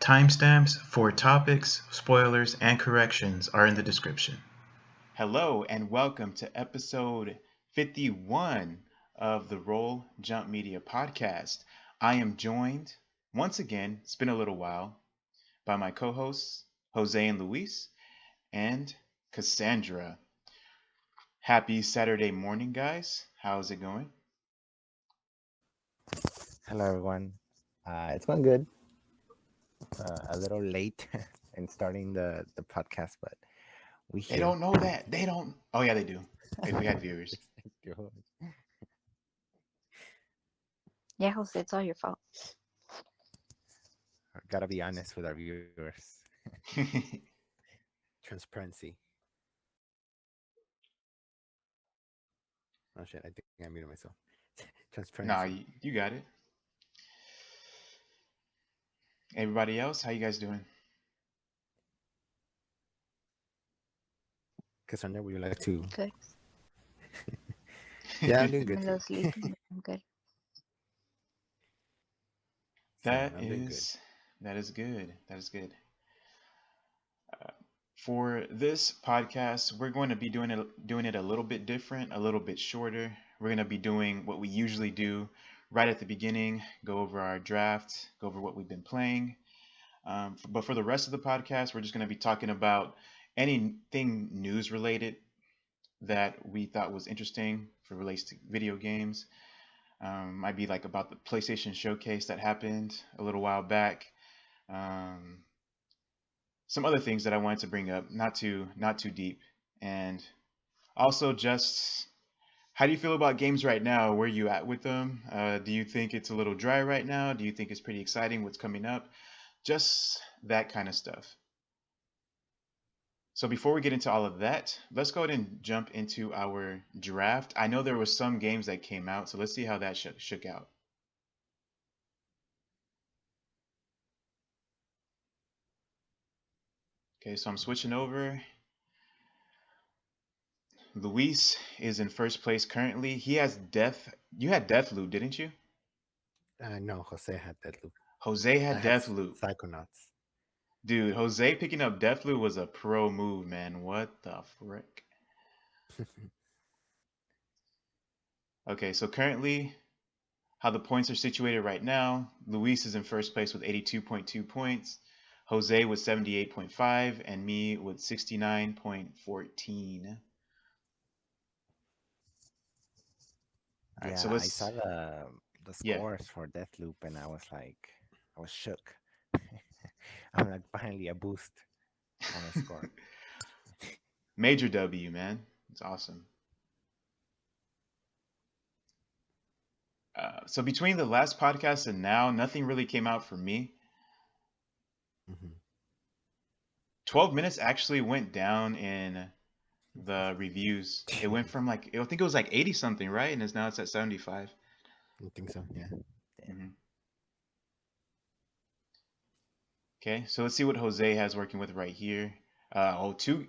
Timestamps for topics, spoilers, and corrections are in the description. Hello, and welcome to episode 51 of the Roll Jump Media podcast. I am joined, once again, it's been a little while, by my co hosts, Jose and Luis, and Cassandra. Happy Saturday morning, guys. How's it going? Hello, everyone. It's going good. A little late in starting the podcast, but we They here. don't know that. They don't. Oh, yeah, they do. If we had viewers. Yeah, Jose, it's all your fault. Gotta be honest with our viewers. Transparency. Oh shit! I think I muted myself. Nah, Transparency. you got it. Everybody else, how you guys doing? Cassandra, would you like to? Good. Yeah, I'm doing I'm good a too. little sleepy. I'm good. That Same. I'm doing good. is that is good. That is good. For this podcast, we're going to be doing it a little bit different, a little bit shorter. We're going to be doing what we usually do right at the beginning, go over our draft, go over what we've been playing. But for the rest of the podcast, we're just going to be talking about anything news related that we thought was interesting for relates to video games. Might be like about the PlayStation showcase that happened a little while back. Um, some other things that I wanted to bring up, not too deep, and also just how do you feel about games right now? Where are you at with them? Do you think it's a little dry right now? Do you think it's pretty exciting? What's coming up? Just that kind of stuff. So before we get into all of that, let's go ahead and jump into our draft. I know there were some games that came out, so let's see how that shook out. Okay, so I'm switching over. Luis is in first place currently. He has Death. You had Deathloop, didn't you? No, Jose had that loop. Jose I had had Deathloop. Psychonauts. Dude, Jose picking up Deathloop was a pro move, man. What the frick? Okay, so currently, how the points are situated right now, Luis is in first place with 82.2 points, Jose with 78.5, and me with 69.14. All right, so Yeah, I let's, saw the yeah, scores for Deathloop, and I was shook. I'm like, finally a boost on a score. major W, man. It's awesome. So between the last podcast and now, nothing really came out for me. Hmm. 12 minutes actually went down in the reviews. It went from like, I think it was like 80 something, right? And now it's at 75. I think so. Yeah. Damn. Hmm. Okay, so let's see what Jose has working with right here. Two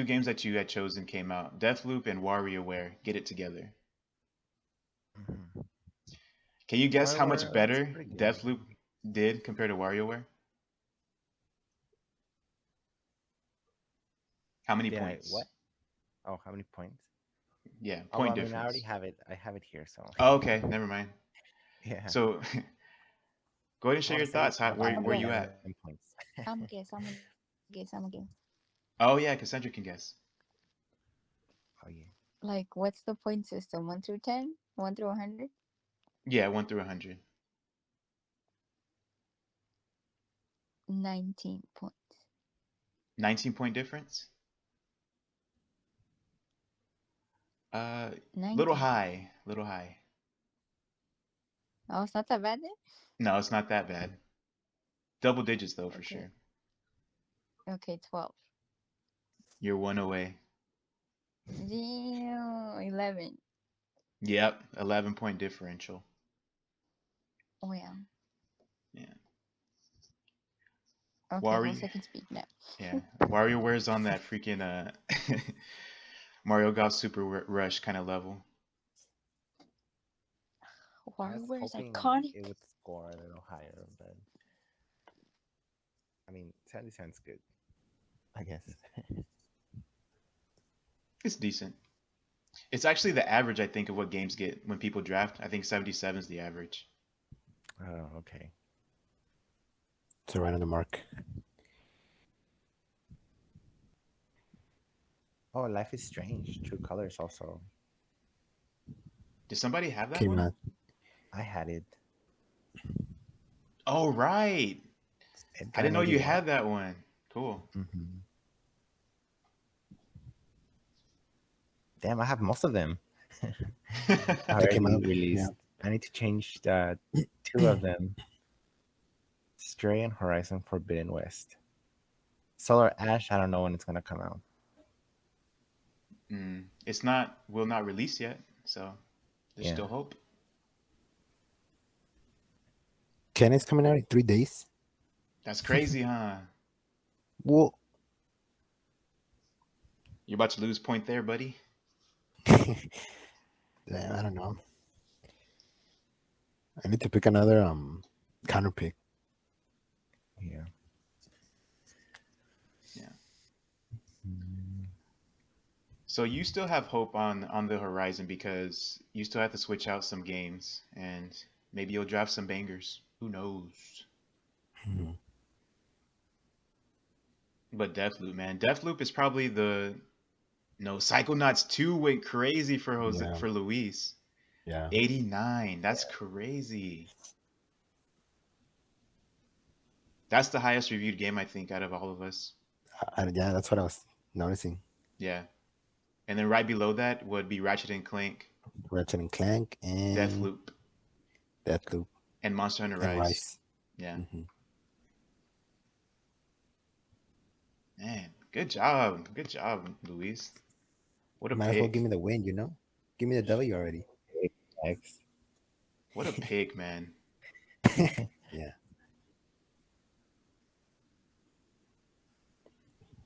games that you had chosen came out: Deathloop and WarioWare. Get it together. Hmm. Can you guess how much WarioWare, it's better pretty good. Deathloop did compared to WarioWare? How many Did I points? what? Oh, how many points? Yeah, Oh, well, point I mean, I already difference. have it. I have it here, so Oh, okay, never mind. yeah. So go ahead and I share want your to say thoughts. Where I'm where guess. you 11 at? points. I'm guess. I'm a guess. Oh yeah, Cassandra can guess. Oh yeah. Like, what's the point system? 1 through 10? 1 through 100? Yeah, 1 through 100. 19 points. 19-point difference. Little 19. high, little high. Oh, it's not that bad then? No, it's not that bad. Double digits though for Okay. sure. Okay, 12. You're one away. Damn, 11. Yep, 11-point differential. Oh, yeah. Yeah. Okay, Wario, Jose can speak now. yeah. WarioWare's on that freaking Mario Golf Super Rush kind of level. I was WarioWare is hoping iconic. it would score a little higher, but I mean, 77's good, I guess. It's decent. It's actually the average, I think, of what games get when people draft. I think 77 is the average. Oh, okay. So right on the mark. Oh, Life is Strange. True Colors also. Did somebody have that Came one? out. I had it. Oh, right. It I got didn't an know you 81. had that one. Cool. Damn, I have most of them They came already out. Yeah. released. I need to change two of them. Stray and Horizon Forbidden West. Solar Ash, I don't know when it's gonna come out. It's not, will not release yet, so there's Yeah. still hope. Ken is coming out in 3 days. That's crazy, huh? Well, You're about to lose point there, buddy. damn, I don't know. I need to pick another counter pick. Yeah. Yeah. So you still have hope on the horizon because you still have to switch out some games and maybe you'll draft some bangers. Who knows? Mhm. But Deathloop, man. Deathloop is probably the no, Psychonauts 2 went crazy for Jose Yeah. for Luis. Yeah. 89. That's crazy. That's the highest reviewed game I think out of all of us. Yeah, that's what I was noticing. Yeah. And then right below that would be Ratchet and Clank, Ratchet and Clank and Deathloop, Deathloop and Monster Hunter and Rise. Rise. Yeah. Mhm. Man, good job. Good job, Luis. What a Might as well give pick. me the win, you know? Give me the W already. X. What a pick, man. Yeah.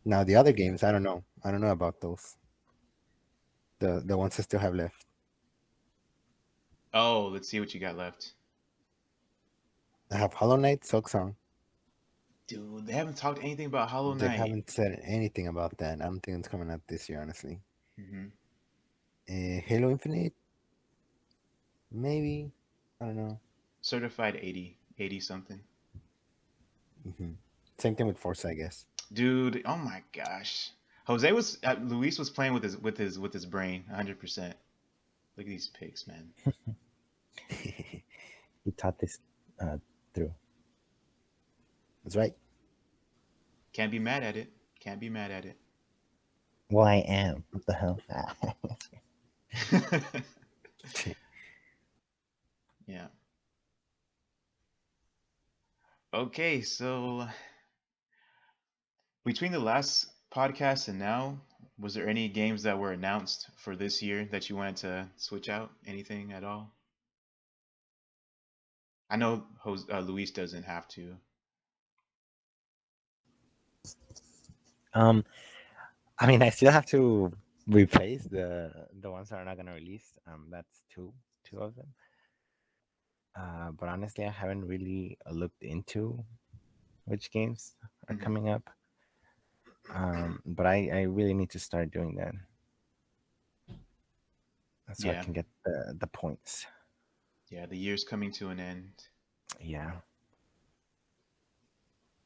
Now the other games, I don't know. I don't know about those. The ones I still have left. Oh, let's see what you got left. I have Hollow Knight, Silksong. Dude, they haven't talked anything about Hollow They Knight. haven't said anything about that. I don't think it's coming out this year, honestly. hmm Halo Infinite, maybe. I don't know. Certified 80, 80 something. Same thing with Forza, I guess. Dude, oh my gosh. Luis was playing with his brain 100%. Look at these picks, man. He thought this through. That's right. Can't be mad at it. Can't be mad at it. Well, I am. What the hell? Yeah. Okay, so between the last podcast and now, was there any games that were announced for this year that you wanted to switch out? Anything at all? I know Luis doesn't have to. I mean, I still have to replace the ones that are not gonna release. That's two of them. But honestly, I haven't really looked into which games are Mhm. coming up. But I really need to start doing that, so I Yeah. can get the points. Yeah, the year's coming to an end. Yeah.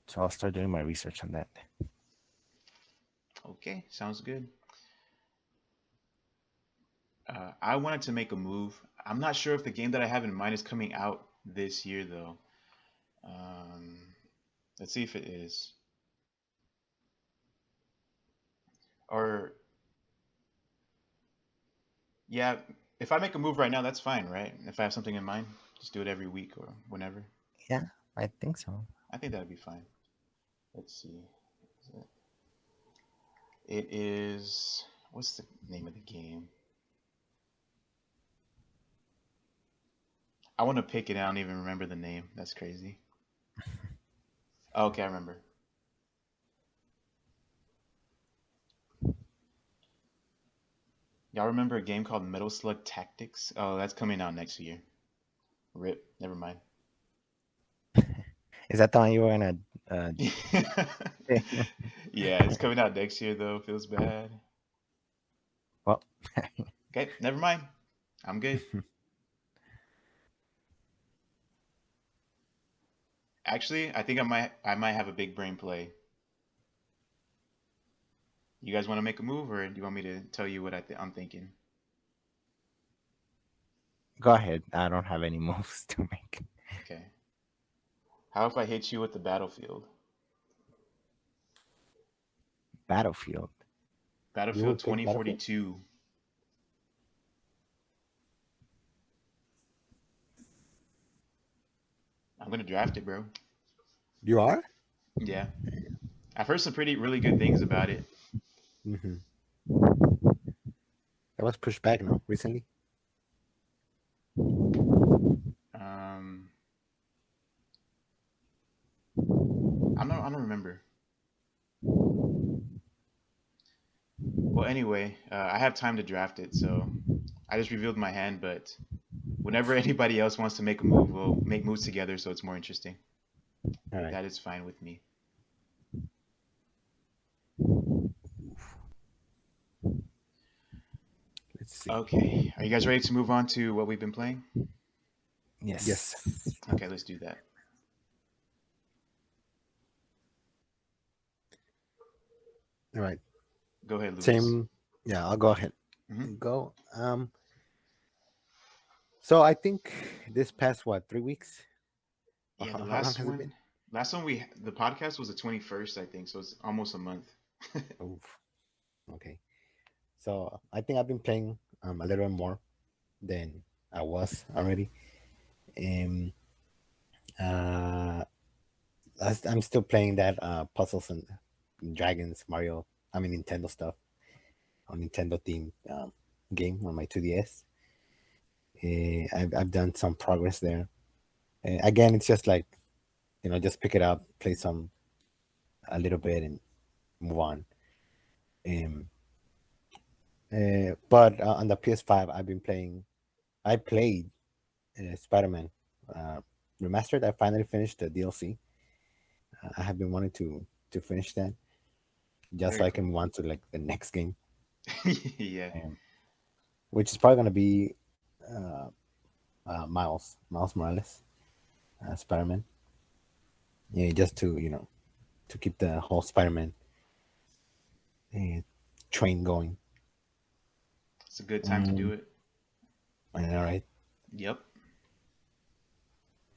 So I'll start doing my research on that. Okay, sounds good. I wanted to make a move. I'm not sure if the game that I have in mind is coming out this year, though. Um, let's see if it is. Or, yeah, if I make a move right now, that's fine, right? If I have something in mind, just do it every week or whenever. Yeah, I think so. I think that'd be fine. Let's see. It is. What's the name of the game? I want to pick it. I don't even remember the name. That's crazy. Oh, okay, I remember. Y'all remember a game called Metal Slug Tactics? Oh, that's coming out next year. Rip. Never mind. Is that the one you were gonna Uh, Yeah, it's coming out next year though. Feels bad. well, Okay, never mind. I'm good. Actually, I think I might have a big brain play. You guys want to make a move, or do you want me to tell you what I'm thinking? go ahead. I don't have any moves to make. Okay. How if I hit you with the battlefield? Battlefield. You Battlefield would pick Battlefield? 2042. I'm gonna draft it, bro. You are? Yeah. I've heard some really good things about it. Mm-hmm. That was pushed back, no? Recently? Um, I don't remember. Well, anyway, I have time to draft it, so I just revealed my hand. But whenever anybody else wants to make a move, we'll make moves together, so it's more interesting. All right. That is fine with me. Let's see. Okay, are you guys ready to move on to what we've been playing? Yes. Yes. Okay, let's do that. All right. Go ahead, Lucas. Same. Yeah, I'll go ahead Hmm. and go. So I think this past what, 3 weeks? Or Yeah, the how long has it been? last one the podcast was the 21st, I think, so it's almost a month. Oof. Okay. So I think I've been playing a little bit more than I was already. Um, uh, I'm still playing that puzzles and dragons Mario. I mean Nintendo stuff on Nintendo themed game on my 2DS. I've done some progress there. Again, it's just like just pick it up, play some a little bit, and move on. Um, but on the PS5, I've been playing. I played Spider-Man uh, Remastered. I finally finished the DLC. I have been wanting to finish that just Very so I can cool. move on to like the next game, Yeah. um, which is probably gonna be uh, Miles Morales, Spider-Man. Yeah, just to keep the whole Spider-Man uh, train going. It's a good time to do Um, it. and all right, Yep.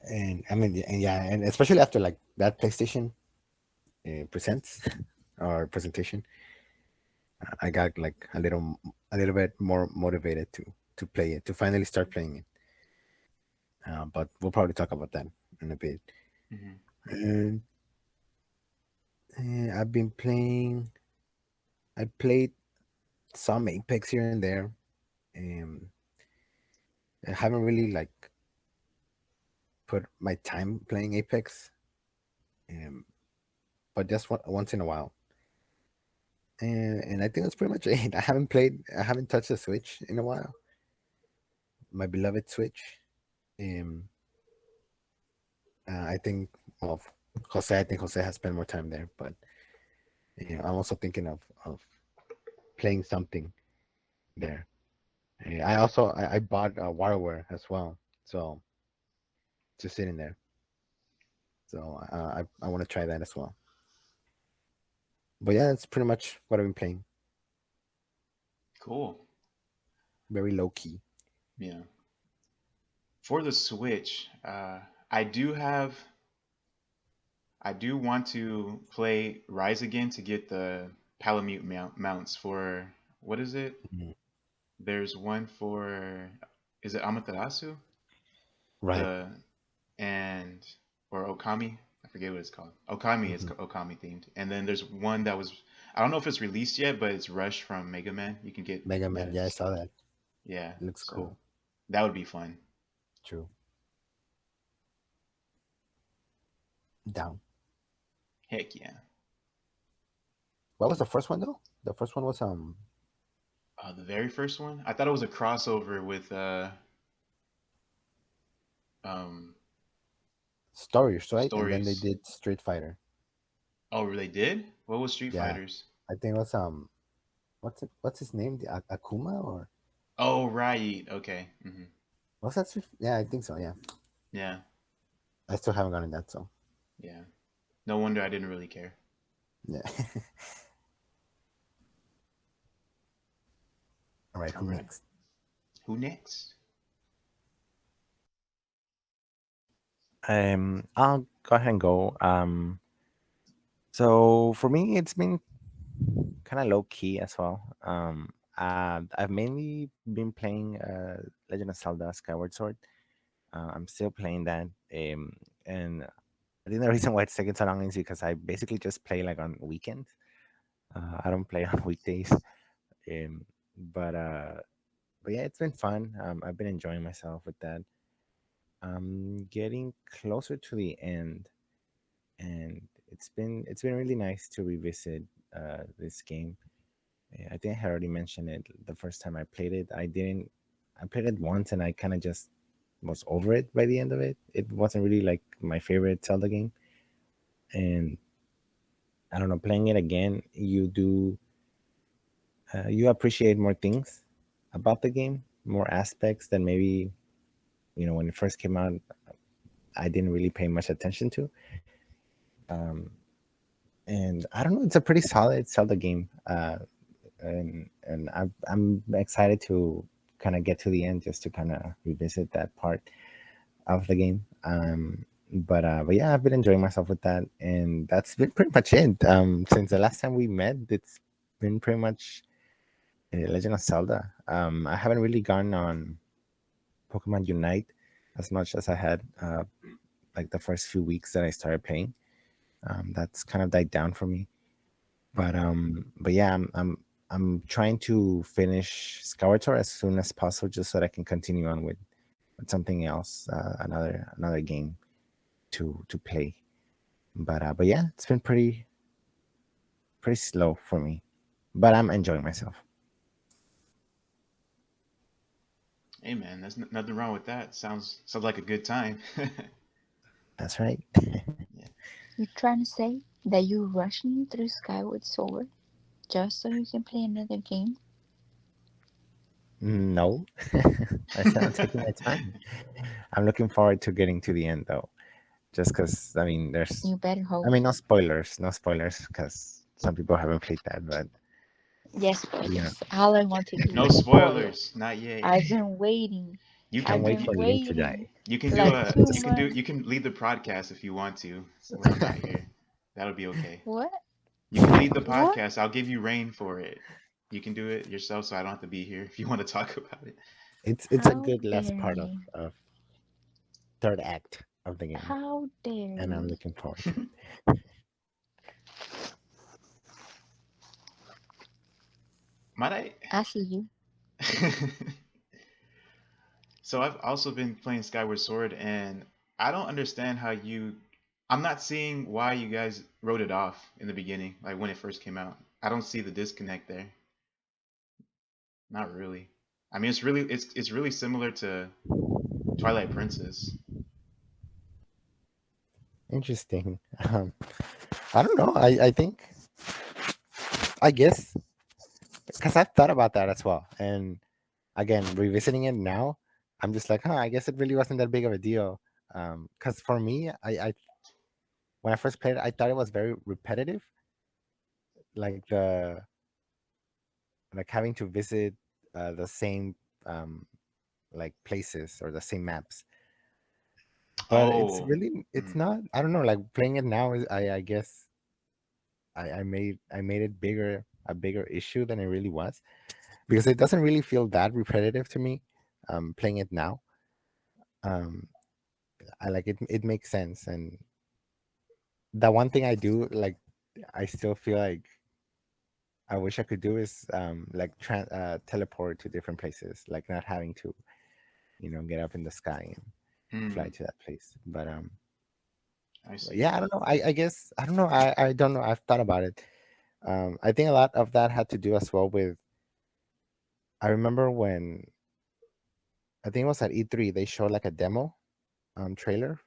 and I mean, and yeah, and especially after like that PlayStation presents or presentation, I got like a little bit more motivated to play it, to finally start playing it. But we'll probably talk about that in a bit. Hmm. And I've been playing. I played some Apex here and there. Um, I haven't really like put my time playing Apex, um, but just once in a while. And I think that's pretty much it. I haven't touched the Switch in a while. My beloved Switch. Um, I think of Jose. I think Jose has spent more time there, but I'm also thinking of playing something there. I bought WarioWare as well, so just sitting there. So I want to try that as well. But yeah, that's pretty much what I've been playing. Cool. Very low key. Yeah. For the Switch, I do have I do want to play Rise again to get the Palamute mounts for what is it? Mhm. There's one for is it Amaterasu? Right. The and or Okami? I forget what it's called. Okami is Hmm. Okami themed. And then there's one that was I don't know if it's released yet, but it's Rush from Mega Man. You can get Mega that Man. Yeah, I as saw that. yeah. It looks So cool. that would be fun. True. Down. Heck yeah. What was the first one though? The first one was The very first one, I thought it was a crossover with um Stories, right? And then they stories. did Street Fighter. Oh, they did? What was Street Yeah, Fighters? I think it was what's his name? The Akuma or Oh, right. Okay. what's that? Yeah, I think so. Yeah, Yeah. I still haven't gotten that. So Yeah. No wonder I didn't really care. yeah. All right, All who right. next? Who next? I'll go ahead and go. So for me, it's been kind of low key as well. I've mainly been playing Legend of Zelda: Skyward Sword. I'm still playing that. And I think the reason why it's taking so long is because I basically just play like on weekends. I don't play on weekdays. Um, but uh, but yeah, it's been fun. I've been enjoying myself with that. I'm getting closer to the end, and it's been really nice to revisit this game. I think I had already mentioned it the first time I played it. I played it once, and I kind of just was over it by the end of it. It wasn't really like my favorite Zelda game, and I don't know. Playing it again, you appreciate more things about the game, more aspects that maybe when it first came out, I didn't really pay much attention to. Um, and I don't know, it's a pretty solid Zelda game, and I'm excited to kind of get to the end just to kind of revisit that part of the game. But yeah, I've been enjoying myself with that, and that's been pretty much it. Since the last time we met, it's been pretty much Legend of Zelda. I haven't really gone on Pokemon Unite as much as I had like the first few weeks that I started playing. That's kind of died down for me. But yeah, I'm trying to finish Skyward Sword as soon as possible, just so that I can continue on with something else, another game to play. But yeah, it's been pretty slow for me, but I'm enjoying myself. Hey man, there's nothing wrong with that. Sounds like a good time. That's right. Yeah. You trying to say that you're rushing through Skyward Sword just so you can play another game? No, I said I'm taking my time. I'm looking forward to getting to the end though, just because I mean, You better I hope. mean, no spoilers, because some people haven't played that, but Yes, you know, spoilers. All I want to do No is spoil. spoilers, not yet. I've been waiting. You can't can I've do wait been for you, Link to waiting die. you can do like a two you can do months. you can lead the podcast if you want to when I'm not here. That'll be okay. What? You can lead the What? podcast. I'll give you reign for it. You can do it yourself, so I don't have to be here if you want to talk about it. It's a How good last dare part you? of third act of the game, How dare and I'm you? looking forward to it. Might I see you. I? So I've also been playing Skyward Sword, and I don't understand how you. I'm not seeing why you guys wrote it off in the beginning, like when it first came out. I don't see the disconnect there. Not really. I mean, it's really similar to Twilight Princess. Interesting. I don't know. I think I guess because I've thought about that as well, and again, revisiting it now, I'm just like, huh, I guess it really wasn't that big of a deal. Because for me, I when I first played it, I thought it was very repetitive, like having to visit the same um, like places or the same maps. But Oh, it's mm, not. I don't know. Like playing it now is, I guess I made it a bigger issue than it really was, because it doesn't really feel that repetitive to me. Playing it now, um, I like it. It makes sense, and the one thing I do like, I still feel like I wish I could do is like teleport to different places, like not having to get up in the sky and fly mm, to that place. I But see. yeah, I don't know. I guess I don't know. I don't know. I've thought about it. I think a lot of that had to do as well with. I remember when I think it was at E3, they showed like a demo trailer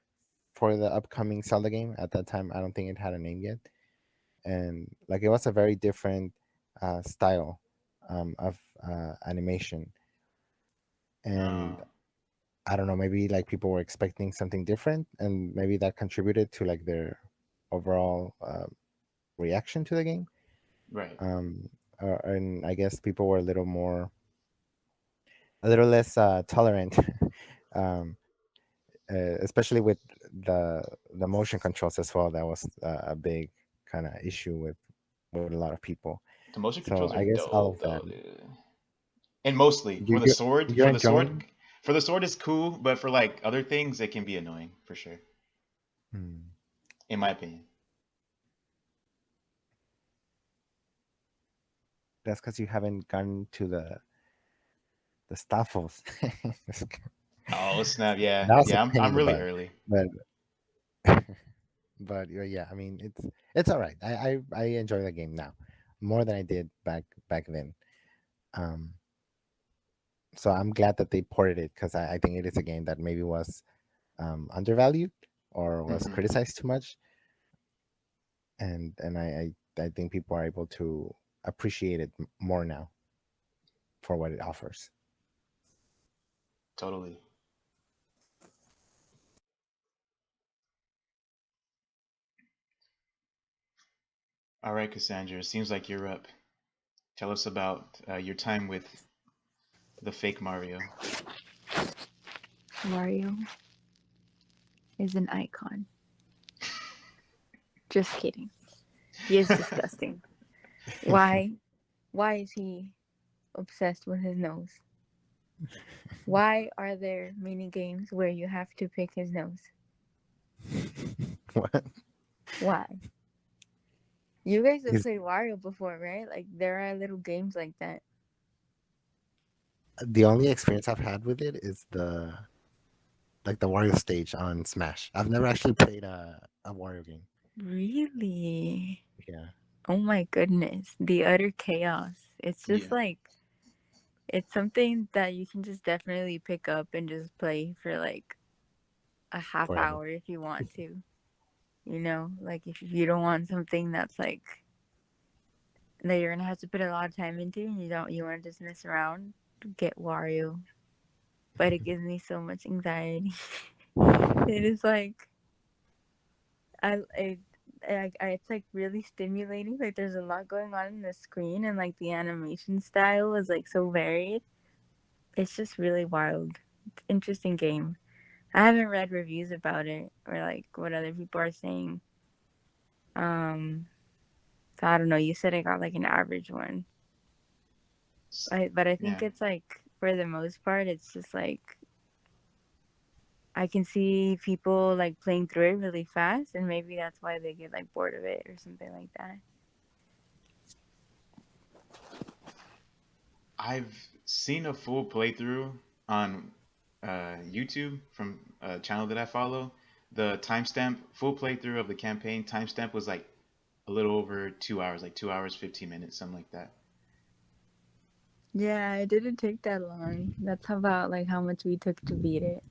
for the upcoming Zelda game. At that time, I don't think it had a name yet. and like it was a very different style of animation, and Oh, I don't know, maybe like people were expecting something different, and maybe that contributed to like their overall reaction to the game. right. Um, and I guess people were a little less tolerant, um, especially with the motion controls as well. That was a big kind of issue with a lot of people. The motion So controls I are guess all of dope that. though, dude. And mostly You you you're enjoying? for the sword is cool, but for like other things, it can be annoying for sure, Hmm. in my opinion. That's because you haven't gotten to the Staffos. Oh snap! Yeah, That was a yeah. pain in I'm the really butt, early. but yeah, I mean it's all right. I enjoy the game now more than I did back then. Um, so I'm glad that they ported it because I think it is a game that maybe was undervalued or was Hmm. criticized too much, and I think people are able to appreciate it more now for what it offers. Totally. All right, Cassandra. Seems like you're up. Tell us about your time with the fake Mario. Mario is an icon. Just kidding. He is disgusting. Why? Why is he obsessed with his nose? Why are there mini games where you have to pick his nose? What? Why? You guys have Is played Wario before, right? Like there are little games like that. the only experience I've had with it is the Wario stage on Smash. I've never actually played a Wario game. Really? Yeah. Oh my goodness. The utter chaos. It's just Yeah. like it's something that you can just definitely pick up and just play for like a half Forever. hour if you want to. You know, like if you don't want something that's like that you're gonna have to put a lot of time into and you want to just mess around, get Wario. But it gives me so much anxiety. It is like I, I, it's like really stimulating. Like there's a lot going on in the screen, and like the animation style is like so varied. It's just really wild. It's an interesting game. I haven't read reviews about it or like what other people are saying. Um, so I don't know. You said I got like an average one, but I think Yeah. it's like for the most part, it's just like I can see people like playing through it really fast, and maybe that's why they get like bored of it or something like that. I've seen a full playthrough on YouTube from a channel that I follow. The timestamp, full playthrough of the campaign timestamp was like a little over 2 hours, like 2 hours, 15 minutes, something like that. Yeah, it didn't take that long. That's about like how much we took to beat it.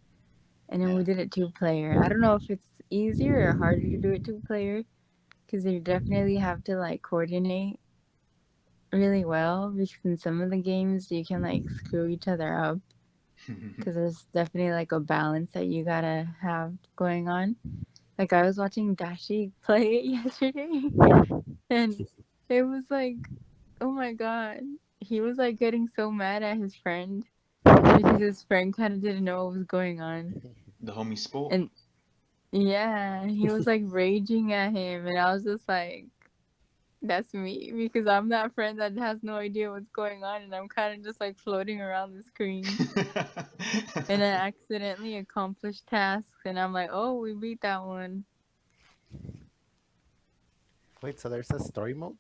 And then Yeah. we did it two player. I don't know if it's easier or harder to do it two player because you definitely have to like coordinate really well because in some of the games you can like screw each other up because there's definitely like a balance that you gotta have going on. Like I was watching Dashi play it yesterday and it was like, oh my god. He was like getting so mad at his friend because his friend kind of didn't know what was going on. The homie Spool. And yeah, he was like raging at him, and I was just like, that's me because I'm that friend that has no idea what's going on, and I'm kind of just like floating around the screen. And I accidentally accomplished tasks, and I'm like, oh, we beat that one. Wait, so there's a story mode?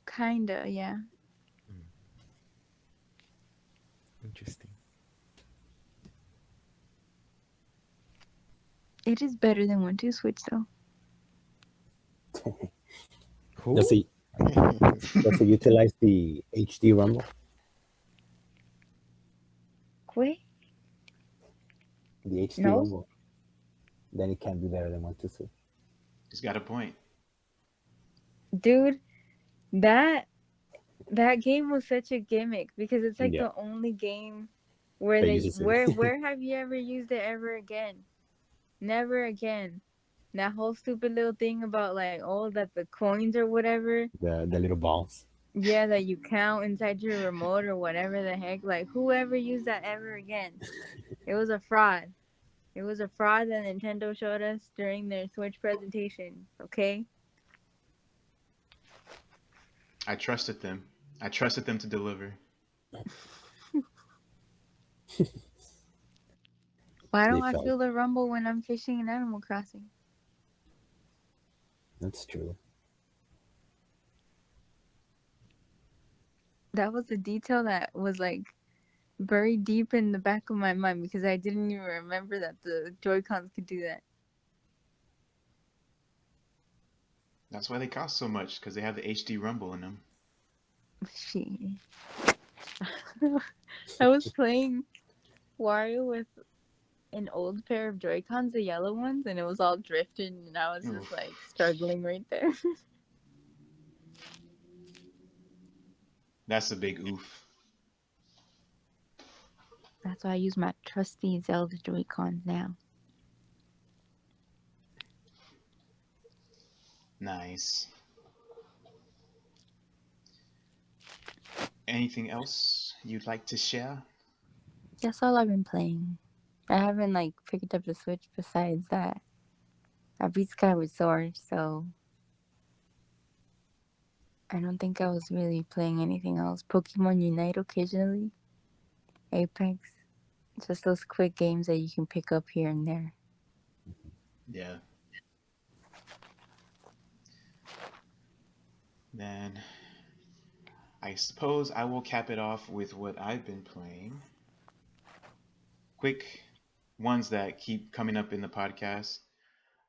Kinda, yeah. Hmm, interesting. It is better than 1-2 Switch, though. Does Who? it does it utilize the HD rumble? Wait, The HD no? rumble? Then it can be better than 1 2 3. He's got a point. Dude, that that game was such a gimmick because it's like Yeah, the only game where they they use it. where have you ever used it ever again? Never again. That whole stupid little thing about like oh that the coins or whatever, The little balls. yeah, that you count inside your remote or whatever the heck. Like whoever used that ever again? It was a fraud. It was a fraud that Nintendo showed us during their Switch presentation. Okay. I trusted them. I trusted them to deliver. Why They don't I felt. feel the rumble when I'm fishing in Animal Crossing? That's true. That was a detail that was like buried deep in the back of my mind because I didn't even remember that the Joy-Cons could do that. That's why they cost so much, because they have the HD Rumble in them. Shit. I was playing Wario with an old pair of Joy-Cons, the yellow ones, and it was all drifting, and I was just Oof. like struggling right there. That's a big oof. That's why I use my trusty Zelda Joy-Cons now. Nice. Anything else you'd like to share? That's all I've been playing. I haven't like picked up the Switch besides that. I beat Skyward Sword, so I don't think I was really playing anything else. Pokemon Unite occasionally. Apex. Just those quick games that you can pick up here and there. Yeah. Then I suppose I will cap it off with what I've been playing. Quick ones that keep coming up in the podcast.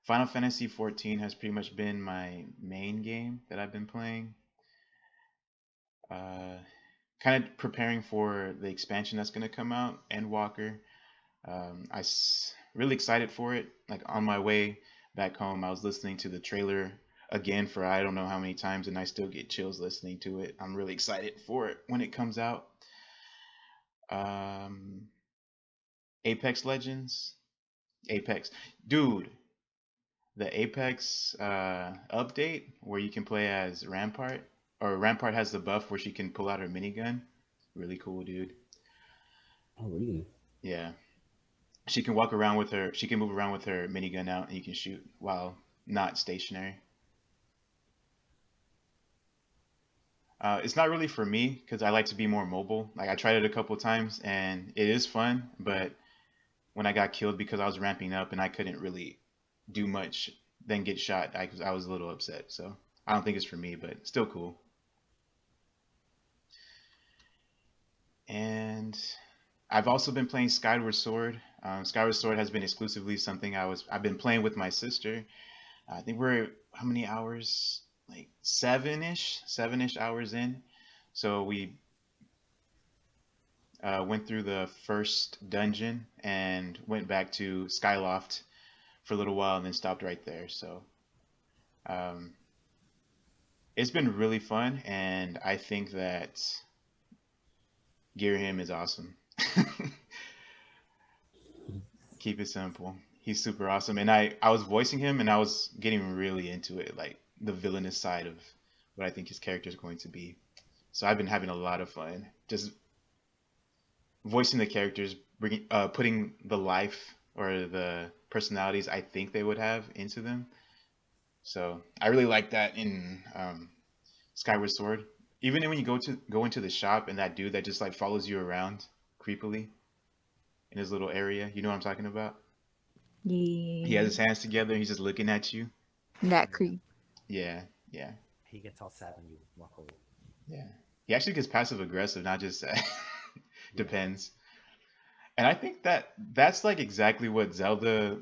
Final Fantasy XIV has pretty much been my main game that I've been playing. Uh, kind of preparing for the expansion that's going to come out, Endwalker. Really excited for it. Like on my way back home, I was listening to the trailer again for I don't know how many times, and I still get chills listening to it. I'm really excited for it when it comes out. Um, Apex Legends, Apex, dude. The Apex update where you can play as Rampart, or Rampart has the buff where she can pull out her minigun. Really cool, dude. Oh, really? Yeah, she can walk around with her. She can move around with her minigun out, and you can shoot while not stationary. It's not really for me because I like to be more mobile. Like I tried it a couple times, and it is fun. But when I got killed because I was ramping up and I couldn't really do much, then get shot, I was a little upset. So I don't think it's for me, but still cool. And I've also been playing Skyward Sword. Skyward Sword has been exclusively something I've been playing with my sister. I think we're how many hours? Like seven-ish hours in. So we went through the first dungeon and went back to Skyloft for a little while and then stopped right there. So um, it's been really fun, and I think that Gear is awesome. Keep it simple. He's super awesome, and I was voicing him, and I was getting really into it, like the villainous side of what I think his character is going to be. So I've been having a lot of fun just voicing the characters, putting the life or the personalities I think they would have into them. So I really like that in Skyward Sword. Even when you go into the shop and that dude that just like follows you around creepily in his little area, you know what I'm talking about? He has Yeah. his hands together and he's just looking at you. That Yeah. creep. Yeah, yeah, He gets all sad when you walk away. yeah. He actually gets passive aggressive, not just Yeah. depends. And I think that that's like exactly what Zelda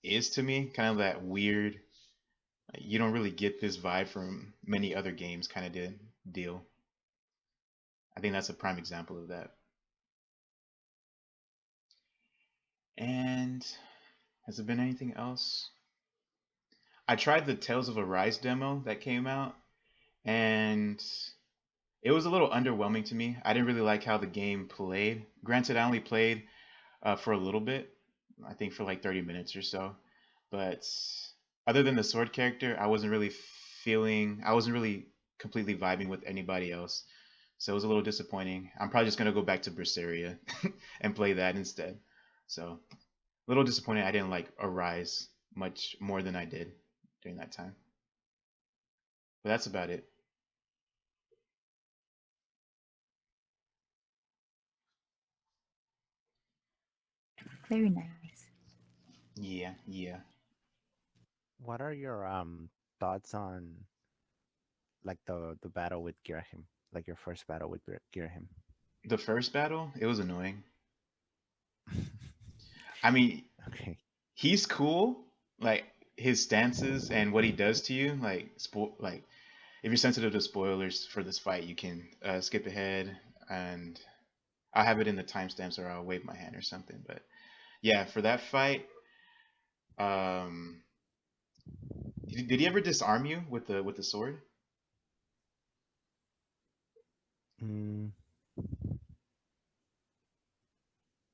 is to me, kind of that weird, like, you don't really get this vibe from many other games kind of deal. I think that's a prime example of that. And has there been anything else? I tried the Tales of Arise demo that came out, and it was a little underwhelming to me. I didn't really like how the game played. Granted, I only played for a little bit, I think for like 30 minutes or so. But other than the sword character, I wasn't really completely vibing with anybody else. So it was a little disappointing. I'm probably just gonna go back to Berseria and play that instead. So a little disappointed I didn't like Arise much more than I did during that time. But that's about it. Very nice. Yeah, yeah. What are your thoughts on like the battle with Girahim, like your first battle with Girahim? The first battle, it was annoying. I mean, Okay. he's cool, like his stances and what he does to you. Like if you're sensitive to spoilers for this fight, you can skip ahead, and I'll have it in the timestamps, or I'll wave my hand or something. But yeah, for that fight, um, did he ever disarm you with the sword? Mm,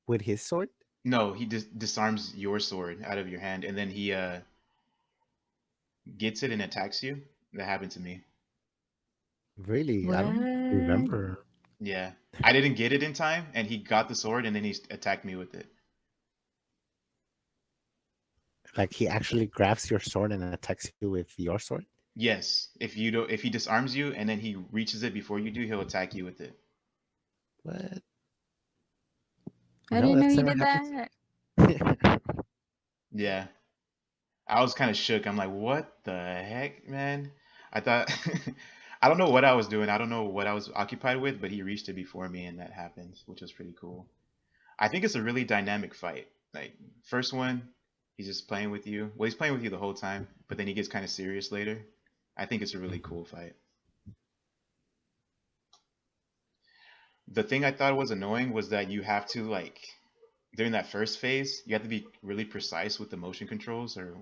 with his sword? No, he disarms your sword out of your hand, and then he gets it and attacks you. That happened to me. Really? I don't What? remember. Yeah, I didn't get it in time, and he got the sword, and then he attacked me with it. Like he actually grabs your sword and attacks you with your sword? Yes, if he disarms you and then he reaches it before you do, he'll attack you with it. What? I No, didn't know that's he never did happened that. to me. Yeah, I was kind of shook. I'm like, what the heck, man? I thought I don't know what I was doing. I don't know what I was occupied with, but he reached it before me, and that happened, which was pretty cool. I think it's a really dynamic fight. Like first one, he's just playing with you. Well, he's playing with you the whole time, but then he gets kind of serious later. I think it's a really Mhm. cool fight. The thing I thought was annoying was that you have to like during that first phase, you have to be really precise with the motion controls or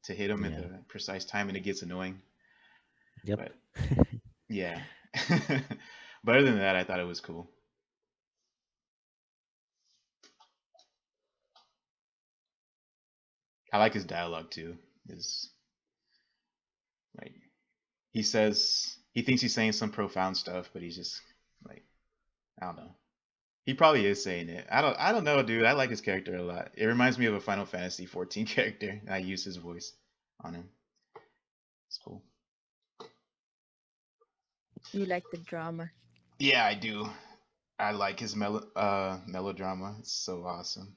to hit them at Yeah. the precise time, and it gets annoying. Yep. But yeah, but other than that, I thought it was cool. I like his dialogue too. Is like he thinks he's saying some profound stuff, but he's just like I don't know. He probably is saying it. I don't know, dude. I like his character a lot. It reminds me of a Final Fantasy 14 character, and I use his voice on him. It's cool. You like the drama. Yeah, I do. I like his melodrama. It's so awesome.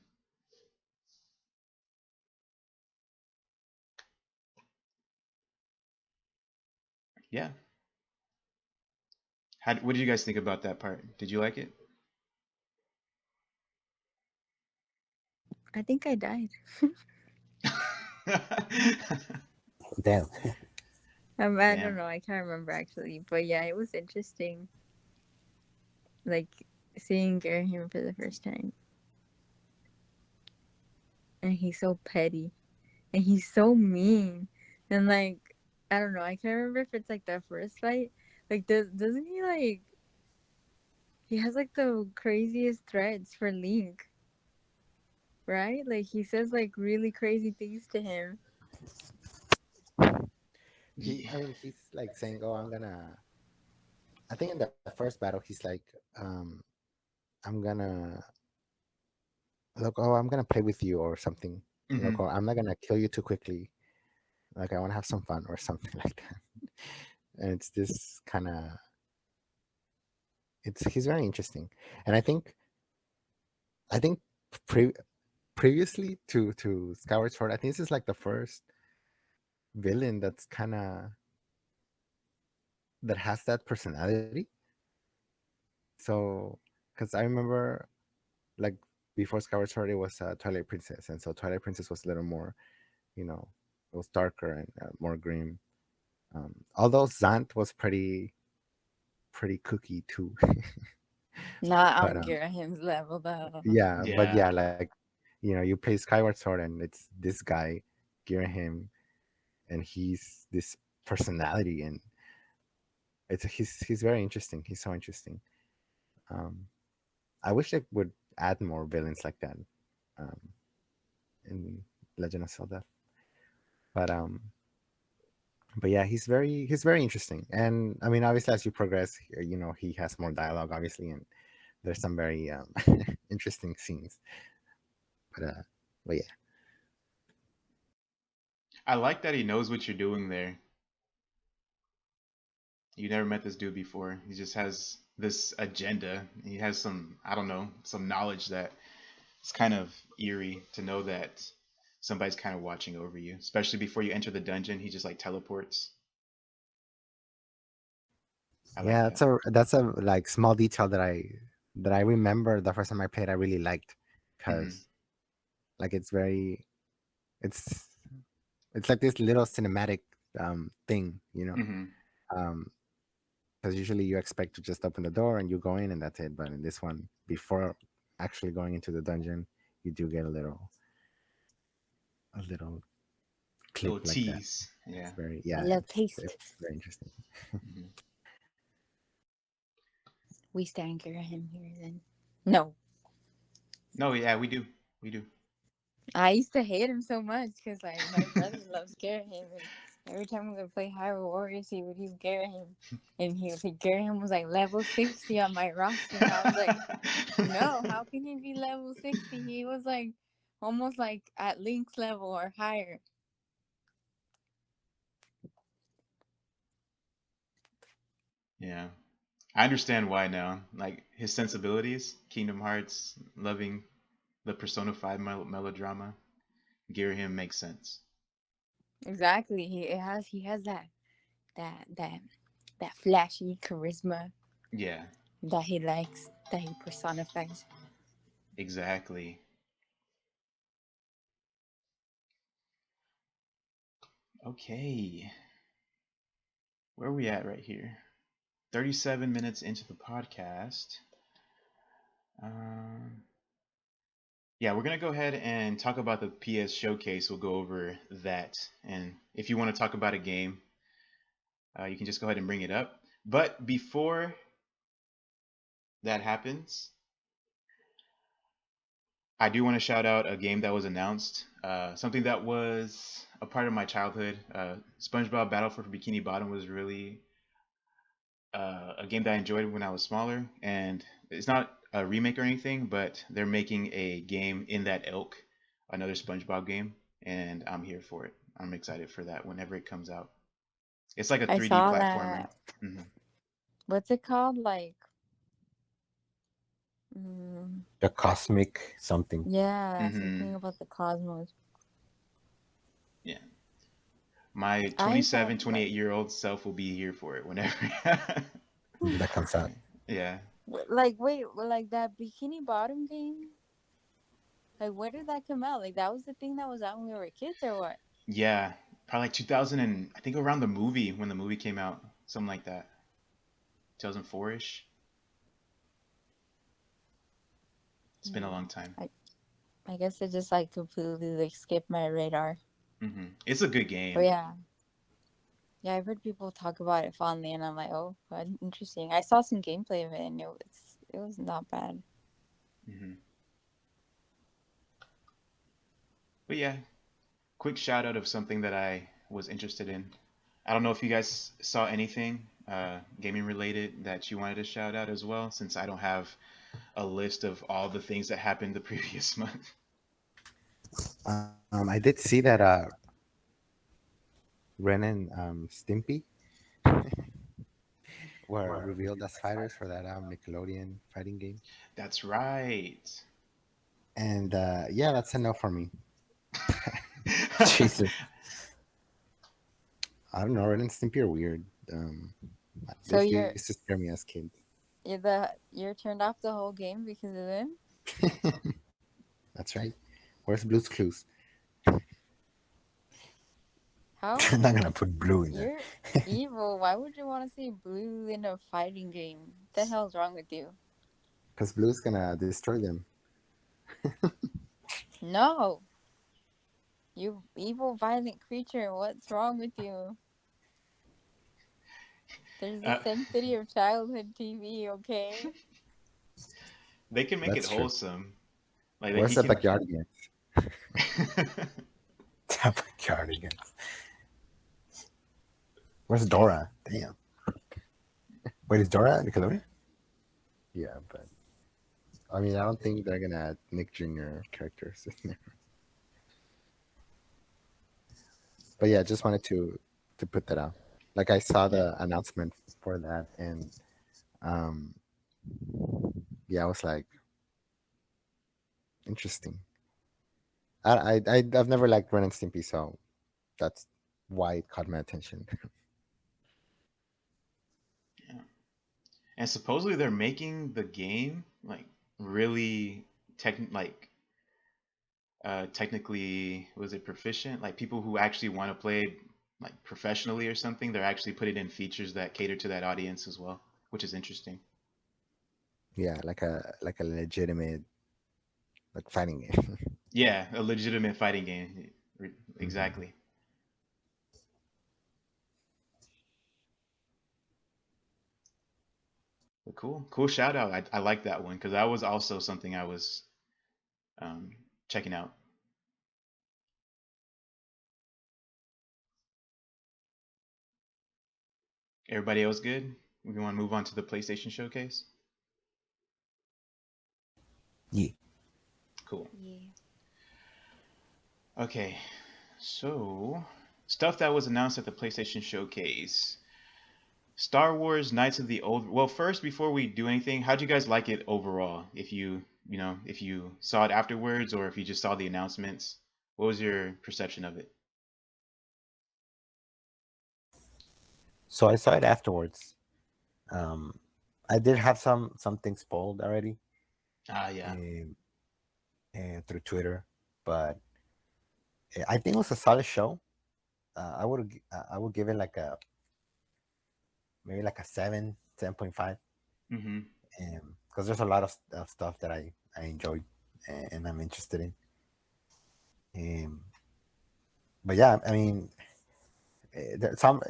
Yeah. What did you guys think about that part? Did you like it? I think I died. Damn. I don't Damn. know. I can't remember actually, but yeah, it was interesting. Like seeing Graham for the first time, and he's so petty, and he's so mean, and like I don't know. I can't remember if it's like the first fight. Like, doesn't he like he has like the craziest threats for Link, right? Like he says like really crazy things to him. He, Yeah. I mean, he's like saying, "Oh, I'm gonna." I think in the first battle, he's like, "I'm gonna look. Oh, I'm gonna play with you or something. Look, Hmm. or I'm not gonna kill you too quickly. Like I want to have some fun or something like that." And it's this kind of, it's he's very interesting, and I think pre- previously to Skyward Sword, I think this is like the first villain that's kind of that has that personality. So, because I remember like before Skyward Sword, it was Twilight Princess, and so Twilight Princess was a little more, you know, it was darker and more grim. Although Zant was pretty kooky too, Not but on Graham's level though. yeah, but Yeah. yeah, like you play Skyward Sword and it's this guy, Girahim. and he's this personality, and he's very interesting. He's so interesting. Um, I wish they would add more villains like that um, in Legend of Zelda. But yeah, he's very interesting. And I mean, obviously, as you progress, he has more dialogue, obviously, and there's some very interesting scenes. But yeah, I like that he knows what you're doing there. You never met this dude before. He just has this agenda. He has some, I don't know, some knowledge that it's kind of eerie to know that somebody's kind of watching over you, especially before you enter the dungeon. He just like teleports. I like yeah, that. that's a like small detail that I remember the first time I played. I really liked Hmm. because like it's it's like this little cinematic thing, Hmm. um because usually you expect to just open the door and you go in and that's it. But in this one, before actually going into the dungeon, you do get a little clip Little like that. tease. It's Yeah. very, A yeah, little it's taste. very interesting. Hmm. We stand him here then. No. No, yeah, we do. We do. I used to hate him so much because like my brother loved scaring him, and every time we would play Hyrule Warriors, he would use Garahim, and Garahim was like level 60 on my roster, and I was like, no, how can he be level 60? He was like almost like at Link's level or higher. Yeah. I understand why now. Like his sensibilities, Kingdom Hearts, loving the Persona 5 melodrama, Girahim makes sense. Exactly, he has that that that flashy charisma Yeah, that he likes, that he personifies. exactly. Okay. Where are we at right here? 37 minutes into the podcast. Um, yeah, we're going to go ahead and talk about the PS Showcase. We'll go over that. And if you want to talk about a game, you can just go ahead and bring it up. But before that happens, I do want to shout out a game that was announced, something that was a part of my childhood. SpongeBob Battle for Bikini Bottom was really a game that I enjoyed when I was smaller, and it's not a remake or anything, but they're making a game in that ilk, another SpongeBob game, and I'm here for it. I'm excited for that whenever it comes out. It's like a I 3D saw platformer. that. Hmm. What's it called? Like, mm, The cosmic something. yeah, Hmm. something about the cosmos. Yeah. My I thought 27, like, 28-year-old self will be here for it whenever. That comes out. Yeah. wait, like that Bikini Bottom game. Like, where did that come out? Like, that was the thing that was out when we were kids, or what? Yeah, probably like 2000 and I think around the movie when the movie came out, something like that, 2004ish. It's been a Hmm. long time. I guess it just like completely like skipped my radar. It's a good But game. yeah, yeah, I've heard people talk about it fondly, and I'm like, oh, interesting. I saw some gameplay of it, and it was not bad. Hmm. But yeah, quick shout out of something that I was interested in. I don't know if you guys saw anything gaming related that you wanted to shout out as well, since I don't have a list of all the things that happened the previous month. I did see that Ren and Stimpy were revealed as fighters for that Nickelodeon fighting game, That's right. and yeah, that's enough for me. Jesus, I don't know. Ren and Stimpy are weird. So They used to scare me as kids. you're turned off the whole game because of them? That's right. Where's Blue's Clues? How? I'm not gonna put Blue in there You're evil. Why would you want to see blue in a fighting game? What the hell's wrong with you? because Blue's gonna destroy them. No. You evil, violent creature. What's wrong with you? There's the Uh, sanctity of childhood TV, okay? they can make it That's true. wholesome. Like Where's you the can. backyardigans? The backyardigans. Where's Dora? Damn. Wait, is Dora at Nickelodeon? Yeah, but I mean, I don't think they're gonna add Nick Jr. characters in there. But yeah, just wanted to put that out. Like I saw Yeah. the announcement for that, and um, yeah, I was like, interesting. I've never liked Ren and Stimpy, so that's why it caught my attention. Yeah. And supposedly they're making the game like really technically, was it proficient? Like people who actually want to play like professionally or something, they're actually putting in features that cater to that audience as well, which is interesting. Yeah, like a legitimate like fighting game. Yeah, a legitimate fighting game. Mhm. Exactly. But cool, cool shout out. I like that one because that was also something I was um, checking out. Everybody else good? We want to move on to the PlayStation Showcase. Yeah. Cool. Yeah. Okay, so stuff that was announced at the PlayStation Showcase. Star Wars Knights of the Old. Well, first, before we do anything, how'd you guys like it overall? If you saw it afterwards or if you just saw the announcements, what was your perception of it? So I saw it afterwards. Um, I did have some things spoiled already, Ah, yeah. um, through Twitter, but I think it was a solid show. I would give it like a maybe like a 7.5, Mm-hmm. because there's a lot of stuff that I enjoyed and I'm interested in. Um, but yeah, I mean, some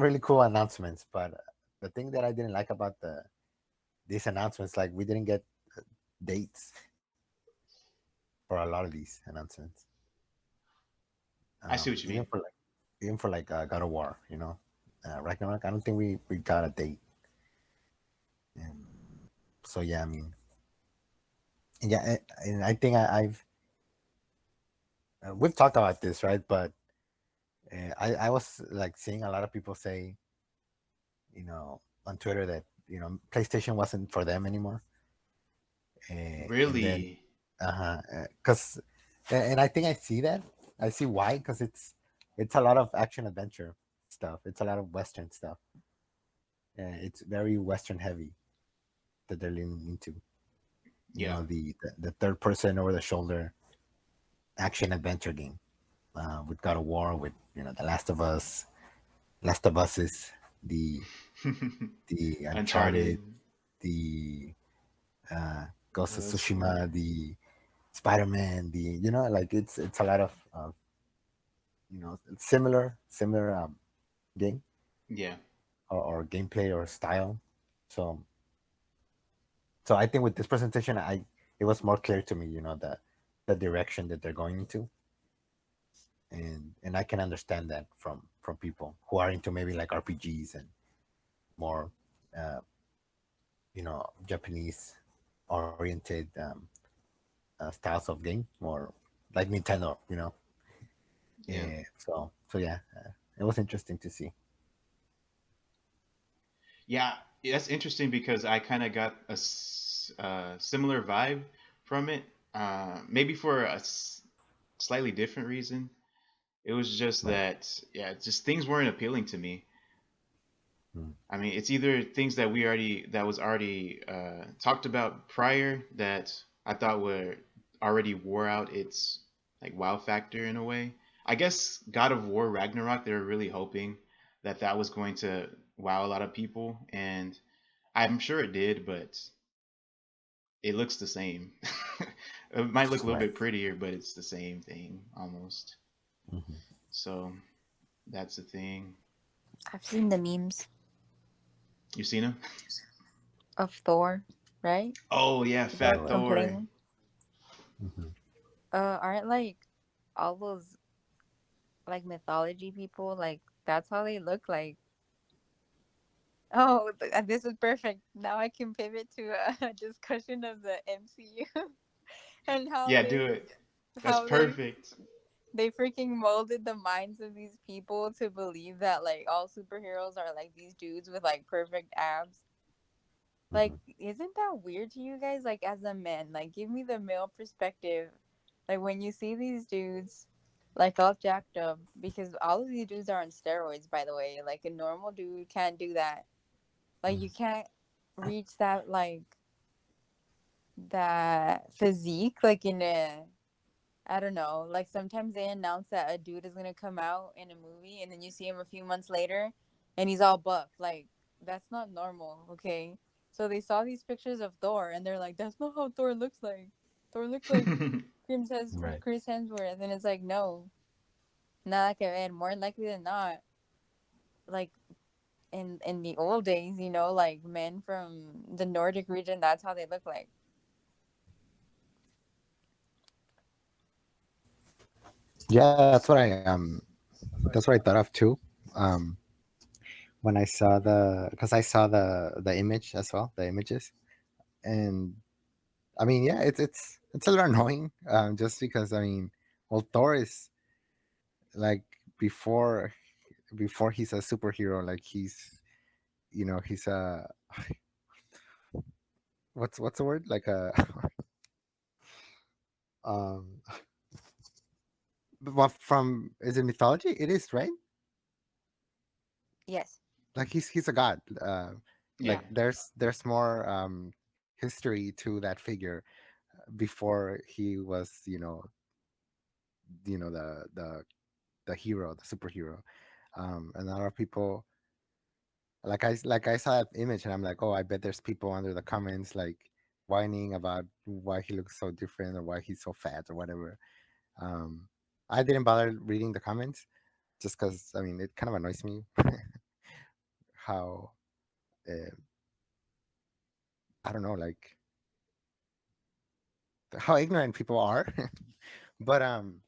really cool announcements, but the thing that I didn't like about the these announcements, like we didn't get dates for a lot of these announcements. I see what you mean. Even for like God of War, Ragnarok. I don't think we got a date. Um, so yeah, I mean, yeah, and I think I've we've talked about this, right? But I was like seeing a lot of people say, on Twitter that PlayStation wasn't for them anymore, and then Really? because and I think I see that. I see why, because it's a lot of action adventure stuff. It's a lot of Western stuff. It's very Western heavy that they're leaning into. Yeah. The third person over the shoulder action adventure game with God of War, with the Last of Us is the Uncharted, Uncharted. the uh, Ghost What of else? Tsushima, the Spider-Man, like it's a lot of similar game Yeah. or gameplay or style. So so I think with this presentation, it was more clear to me, the direction that they're going into, and I can understand that from people who are into maybe like RPGs and more, uh, Japanese oriented styles of game, more like Nintendo, Yeah. So yeah, it was interesting to see. Yeah. That's interesting because I kind of got a similar vibe from it. Maybe for a slightly different reason. It was just Right. that, yeah, just things weren't appealing to me. Mm. I mean, it's either things that was already talked about prior that I thought were already wore out its like wow factor in a way. I guess God of War Ragnarok, they were really hoping that that was going to wow a lot of people, and I'm sure it did, but it looks the same. It might look a little Right. bit prettier, but it's the same thing almost. Mhm. So that's the thing. I've seen the memes You seen him? of Thor, right? Oh yeah, Is that Fat what I'm Thor. putting? Mhm. Aren't like all those like mythology people like that's how they look like? Oh, this is perfect. Now I can pivot to a discussion of the MCU and Yeah, do it. That's how they perfect. they freaking molded the minds of these people to believe that like all superheroes are like these dudes with like perfect abs. Like, Mhm. isn't that weird to you guys? Like, as a man, like, give me the male perspective. Like, when you see these dudes, like, all jacked up, because all of these dudes are on steroids, by the way. Like, a normal dude can't do that. Like, you can't reach that, like, that physique, like, in a I don't know. Like sometimes they announce that a dude is gonna come out in a movie, and then you see him a few months later, and he's all buff. Like that's not normal, okay? So they saw these pictures of Thor, and they're like, "That's not how Thor looks like. Thor looks like Right. Chris Hemsworth," and it's like, no, nada que ver. More likely than not, like in the old days, you know, like men from the Nordic region, that's how they look like. Yeah, that's what I thought of too. Um, when I saw because I saw the image as well, the images, and I mean, yeah, it's a little annoying. Just because I mean, well, Thor is like before before he's a superhero, like he's a what's the word like a um well, from is it mythology? It is right. Yes. Like he's a god. Yeah. Yeah. Like there's more history to that figure before he was the hero, the superhero. And a lot of people like I saw that image and I'm like, oh, I bet there's people under the comments like whining about why he looks so different or why he's so fat or whatever. Um, I didn't bother reading the comments just because I mean it kind of annoys me how uh, I don't know like how ignorant people are. but um,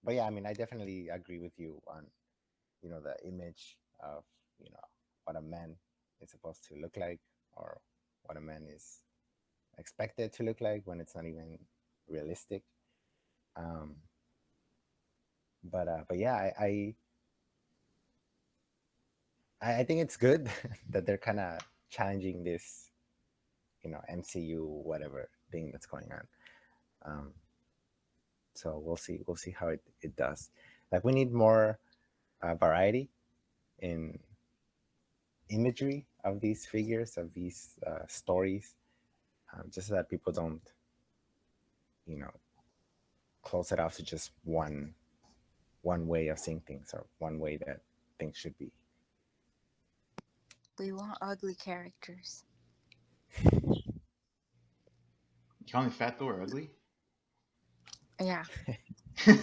but yeah, I mean I definitely agree with you on the image of what a man is supposed to look like or what a man is expected to look like when it's not even realistic. Um, but yeah, I think it's good that they're kind of challenging this MCU whatever thing that's going on. Um, so we'll see how it does. Like we need more variety in imagery of these figures of these stories, just so that people don't you know close it off to just one way of seeing things or one way that things should be. We want ugly characters. You calling Fat Thor ugly? Yeah. Hmm.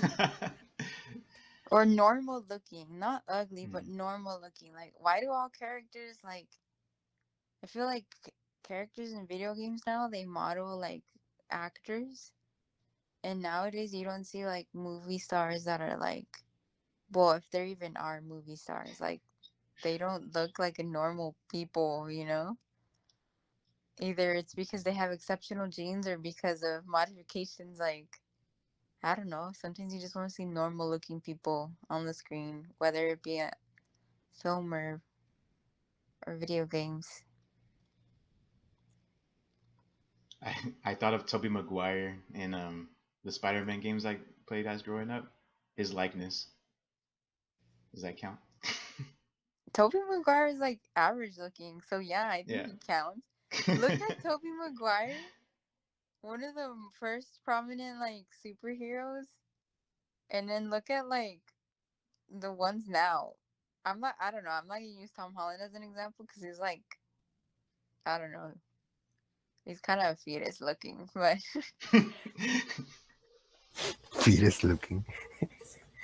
Or normal looking. Not ugly, but normal looking. Like, why do all characters, like, I feel like characters in video games now, they model, like, actors. And nowadays, you don't see, like, movie stars that are, like, well, if there even are movie stars, like, they don't look like a normal people, you know? Either it's because they have exceptional genes or because of modifications, like, I don't know. Sometimes you just want to see normal looking people on the screen, whether it be a film or video games. I thought of Tobey Maguire in the Spider-Man games I played as growing up. His likeness. Does that count? Tobey Maguire is like average looking, so yeah, I think Yeah. he counts. Look at Tobey Maguire, one of the first prominent like superheroes, and then look at like the ones now. I don't know. I'm not gonna use Tom Holland as an example because he's like, I don't know. He's kind of fetus looking, but Fetus looking.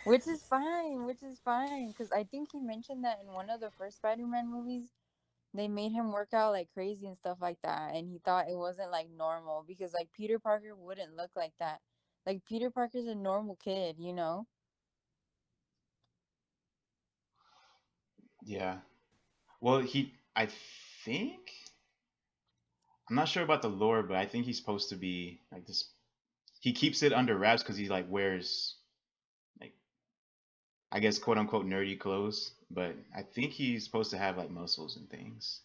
which is fine. Which is fine because I think he mentioned that in one of the first Spider-Man movies, they made him work out like crazy and stuff like that, and he thought it wasn't like normal because like Peter Parker wouldn't look like that. Like Peter Parker's a normal kid, you know? Yeah. Well, I think, I'm not sure about the lore, but I think he's supposed to be like this. He keeps it under wraps because he like wears like, I guess, quote unquote nerdy clothes, but I think he's supposed to have like muscles and things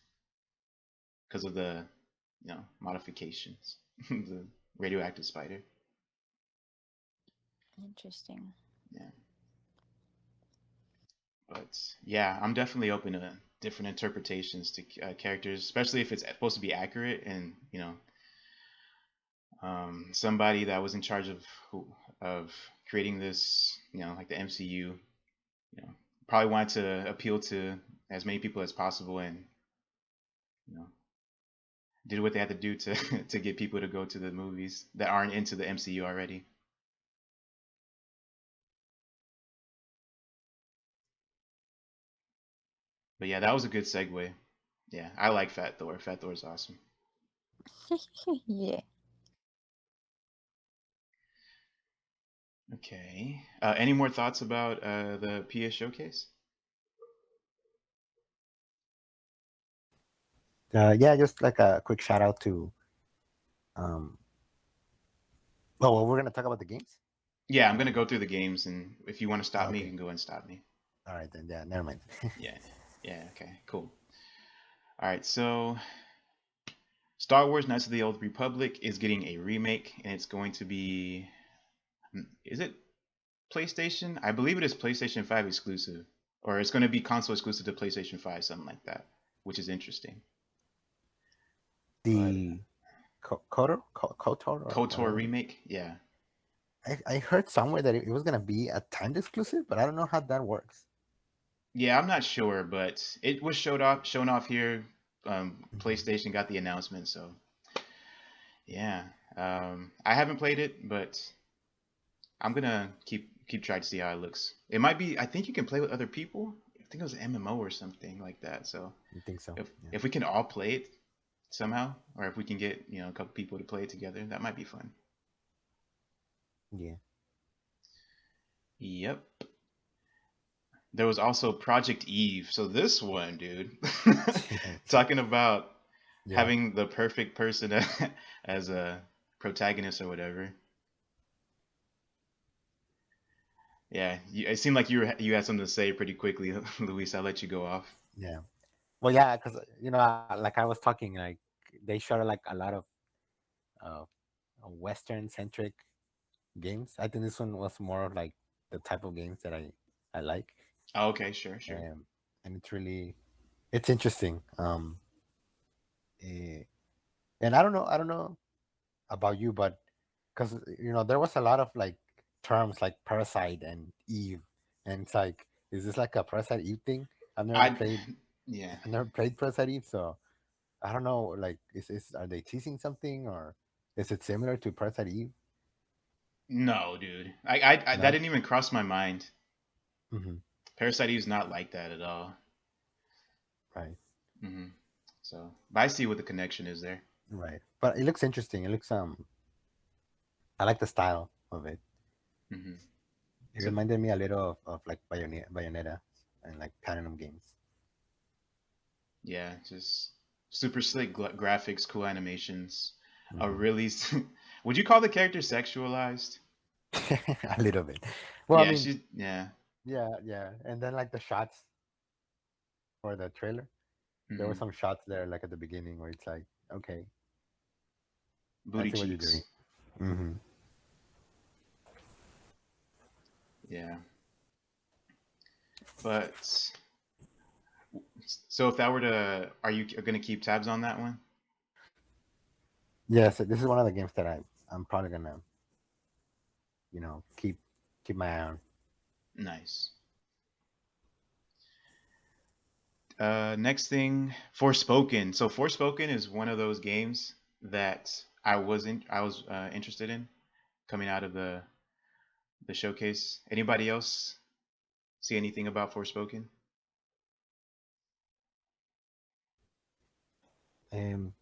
because of the, modifications. The radioactive spider. Interesting. Yeah. But yeah, I'm definitely open to different interpretations to characters, especially if it's supposed to be accurate and somebody that was in charge of creating this, like the MCU, probably wanted to appeal to as many people as possible, and you know, did what they had to do to to get people to go to the movies that aren't into the MCU already. But yeah, that was a good segue. Yeah, I like Fat Thor. Fat Thor's awesome. Yeah. Okay. Any more thoughts about the PS showcase? Yeah, just like a quick shout out to. Um, oh, well, we're gonna talk about the games. Yeah, I'm gonna go through the games, and if you want to stop me, you Okay. can go and stop me. All right then. Yeah, never mind. Yeah. Yeah. Okay. Cool. All right. So Star Wars: Knights of the Old Republic is getting a remake, and it's going to be. Is it PlayStation? I believe it is PlayStation 5 exclusive, or it's going to be console exclusive to PlayStation 5, something like that, which is interesting. But The Kotor or KOTOR whatever. remake, yeah, I heard somewhere that it was gonna be a timed exclusive, but I don't know how that works. yeah, I'm not sure, but it was shown off here. Mhm. PlayStation got the announcement, so yeah. I haven't played it, but I'm gonna keep trying to see how it looks. It might be. I think you can play with other people. I think it was an MMO or something like that. So You think so? if Yeah. if we can all play it somehow, or if we can get a couple people to play it together, that might be fun. Yeah. Yep. There was also Project Eve. So this one, dude, talking about Yeah. having the perfect person as a protagonist or whatever. Yeah, it seemed like you had something to say pretty quickly, Luis. I'll let you go off. Yeah. Well, yeah, because like I was talking, like they showed like a lot of uh, Western centric games. I think this one was more of like the type of games that I like, Oh, okay, sure, sure. um, and it's interesting. Eh, and I don't know about you, but because there was a lot of like terms like parasite and Eve, and it's like, is this like a parasite Eve thing? I've never I, played. yeah, I've never played parasite Eve, so I don't know. Like, is are they teasing something, or is it similar to parasite Eve? no, dude. I that No. didn't even cross my mind. Hmm. Parasite Eve's not like that at all. Right. Hmm. So, but I see what the connection is there. Right. But it looks interesting. It looks I like the style of it. Hmm. It So reminded me a little of like Bayonetta and like Platinum games. yeah, just super slick graphics, cool animations. A Hmm. really, would you call the character sexualized? A little bit. Well, I Yeah, mean, she's yeah. yeah, yeah. And then like the shots for the trailer, there were Hmm. some shots there like at the beginning where it's like, okay, I Booty see what you're doing. cheeks. Hmm. Yeah, but so if that were to, are you gonna keep tabs on that one? Yes, this is one of the games that I'm probably gonna keep my eye on. Nice. Next thing, Forspoken. So Forspoken is one of those games. that I was interested in coming out of the showcase. Anybody else see anything about Forspoken? Um,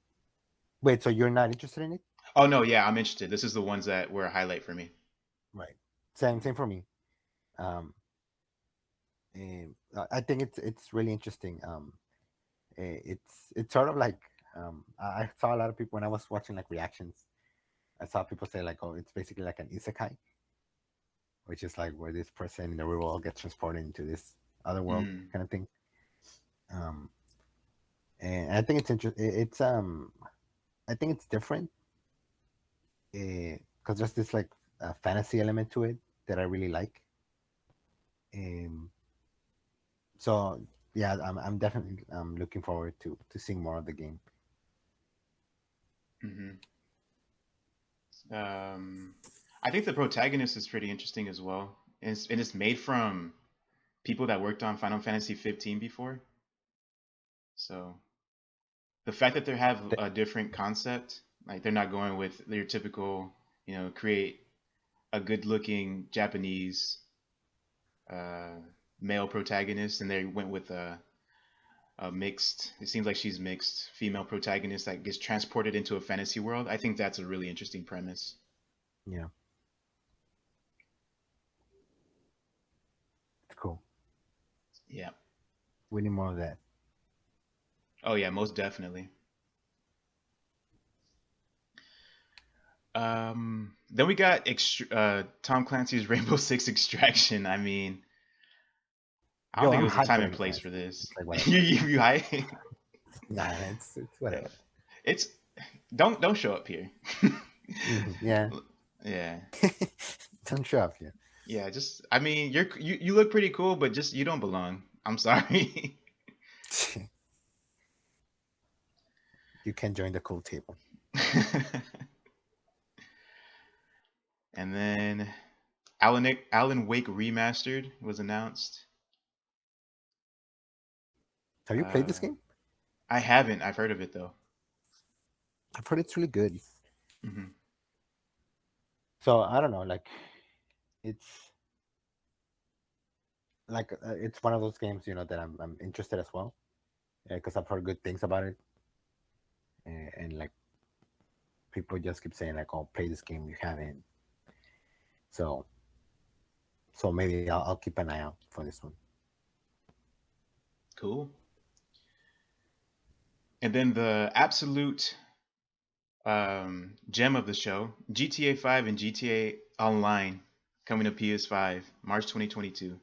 wait, so you're not interested in it? Oh no, yeah, I'm interested. This is the ones that were a highlight for me. Right. Same for me. Um, and I think it's really interesting. It's sort of like I saw a lot of people when I was watching like reactions. I saw people say like, oh, it's basically like an isekai, which is like where this person in the real world gets transported into this other world Mm, kind of thing. Um, and I think it's interesting. I think it's different because there's this like fantasy element to it that I really like. Um, so yeah, I'm definitely looking forward to seeing more of the game. hmm Um, I think the protagonist is pretty interesting as well, and it's made from people that worked on Final Fantasy 15 before. So the fact that they have Th- a different concept, like they're not going with your typical, create a good-looking Japanese uh, male protagonist, and they went with a mixed. It seems like she's mixed female protagonist that gets transported into a fantasy world. I think that's a really interesting premise. yeah, it's cool. Yeah. We need more of that. Oh yeah, most definitely. Then we got Tom Clancy's Rainbow Six Extraction. I mean, I don't Yo, think it I'm was a hyped time for and place for Extraction. this. It's like you, whatever. you, you high? Nah, it's whatever. It's don't show up here. Yeah, Yeah, don't show off here. yeah. Just I mean, you look pretty cool, but just you don't belong. I'm sorry. You can join the cool table. And then Alan Wake Remastered was announced. Have you played this Uh, game? I haven't. I've heard of it though. I've heard it's really good. Hmm So I don't know, it's it's one of those games, that I'm interested as well, because I've heard good things about it, and like people just keep saying like, "Oh, play this game, you haven't." So maybe I'll keep an eye out for this one. Cool. And then the absolute gem of the show, GTA 5 and GTA Online coming to PS5 March 2022.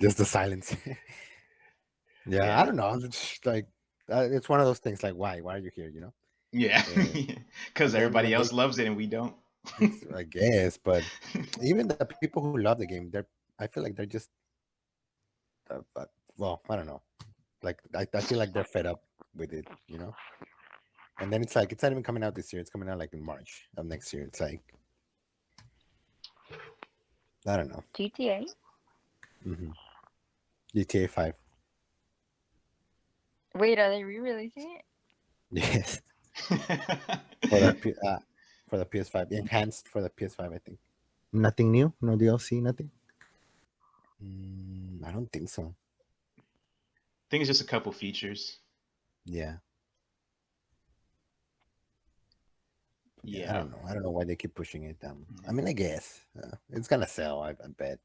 Just the silence. Yeah, I Yeah. don't know. It's like it's one of those things. Like, why are you here? Yeah. Uh, Cuz and then everybody when else they, loves it and we don't. I guess, but even the people who love the game, I feel like they're just, well, I don't know. Like, I feel like they're fed up with it, And then it's like it's not even coming out this year. It's coming out like in March of next year. It's like I don't know. GTA? hmm GTA 5. Wait, are they re-releasing it? Yes, for the for the PS5, enhanced for the PS5. I think nothing new, no DLC, nothing. I don't think so. think it's just a couple features. Yeah, yeah. I Yeah. don't know. I don't know why they keep pushing it. I mean, I guess it's gonna sell. I bet.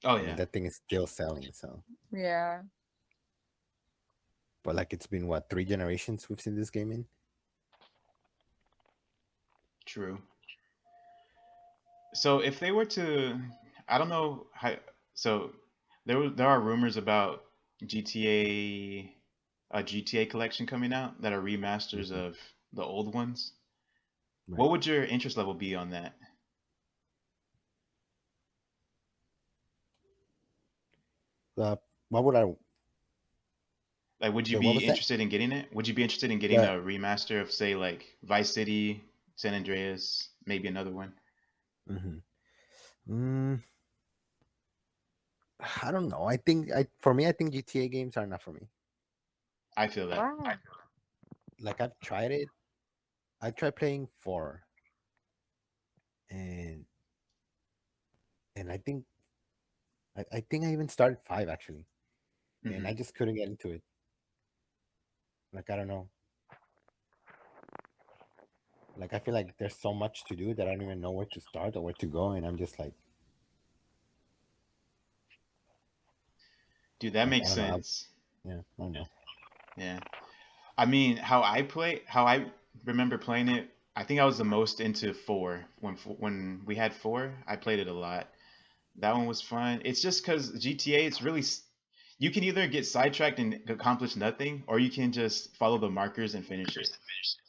Oh I mean, yeah. that thing is still selling. So, Yeah. but like, it's been what, 3 generations we've seen this game in. True. So if they were to, I don't know how. So there are rumors about a GTA collection coming out that are remasters Mhm. of the old ones. Right. What would your interest level be on that? Uh, what would I? Like, would you Wait, what be was that? interested in getting it? Would you be interested in getting The a remaster of, say, like Vice City, San Andreas, maybe another one? hmm mm, I don't know. I think for me, I think GTA games are not for me. I feel that. Why? Like I've tried it. I tried playing four, and I think I think I even started five actually, and Hmm. I just couldn't get into it. Like I don't know. Like I feel like there's so much to do that I don't even know where to start or where to go, and I'm just Dude, that I makes don't know. sense. Yeah, I don't know. Yeah. I mean, how I remember playing it. I think I was the most into four when we had four. I played it a lot. That one was fun. It's just because GTA, it's really you can either get sidetracked and accomplish nothing, or you can just follow the markers and finish it.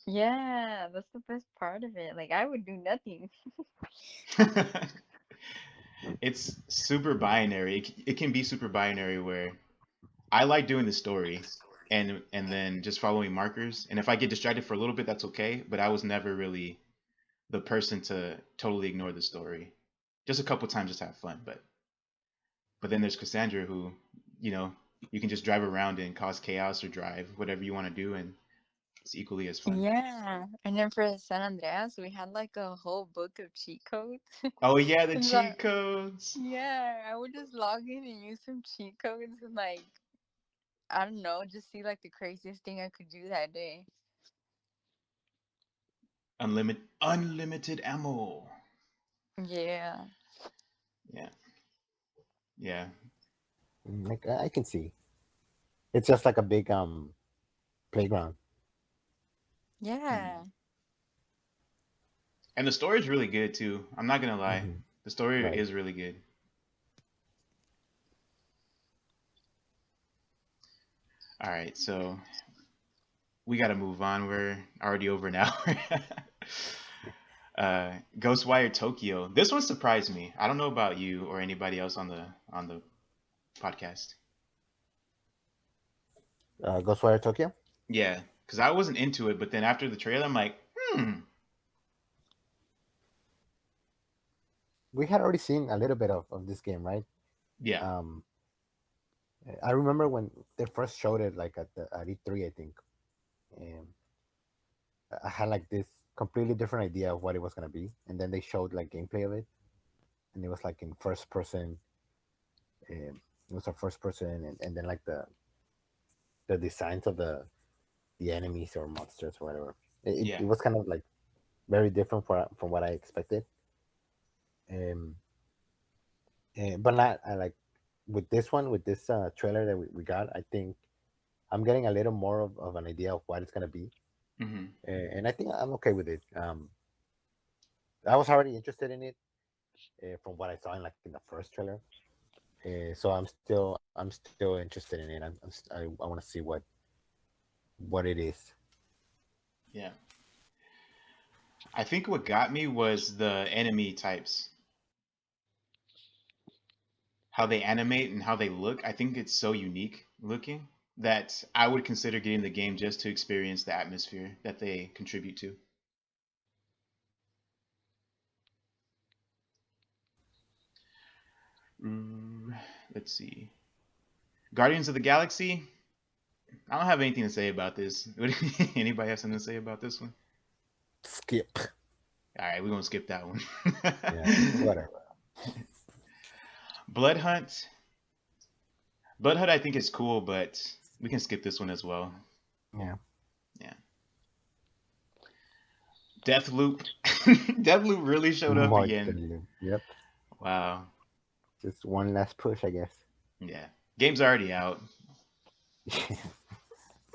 Yeah, that's the best part of it. Like I would do nothing. It's super binary. It can be super binary where I like doing the story and then just following markers. And if I get distracted for a little bit, that's okay. But I was never really the person to totally ignore the story. Just a couple times, just have fun. But then there's Cassandra who, you know, you can just drive around and cause chaos or drive whatever you want to do, and it's equally as fun. Yeah, and then for San Andreas, we had like a whole book of cheat codes. Oh yeah, the And cheat codes. yeah, I would just log in and use some cheat codes and like I don't know, just see like the craziest thing I could do that day. Unlimited ammo. Yeah. Yeah, yeah. Like I can see. It's just like a big playground. Mhm. Yeah. And the story is really good too. I'm not gonna lie, Hmm. the story Right. is really good. All right, so we got to move on. We're already over an hour. Ghostwire Tokyo. This one surprised me. I don't know about you or anybody else on the podcast. Ghostwire Tokyo. Yeah, because I wasn't into it, but then after the trailer, I'm like, We had already seen a little bit of this game, right? yeah, Um, I remember when they first showed it, like at E3, I think. And I had like this completely different idea of what it was gonna be, and then they showed like gameplay of it, and it was like in first person. It was a first person, and then like the designs of the enemies or monsters or whatever. yeah. It was kind of like very different from what I expected. Um, but not I like with this one with this trailer that we got. I think I'm getting a little more of an idea of what it's gonna be, Hmm. and I think I'm okay with it. I was already interested in it from what I saw in like in the first trailer. So I'm still interested in it. I want to see what it is. Yeah. I think what got me was the enemy types, how they animate and how they look. I think it's so unique looking that I would consider getting the game just to experience the atmosphere that they contribute to. Ooh, let's see. Guardians of the Galaxy. I don't have anything to say about this. Anybody have something to say about this one? Skip. All right, we're gonna skip that one. Yeah, whatever. Blood Hunt. Blood Hunt, I think is cool, but we can skip this one as well. Yeah. Yeah. Deathloop. Deathloop really showed up More again. than yep. Wow. Just one last push, I guess. Yeah. Game's already out.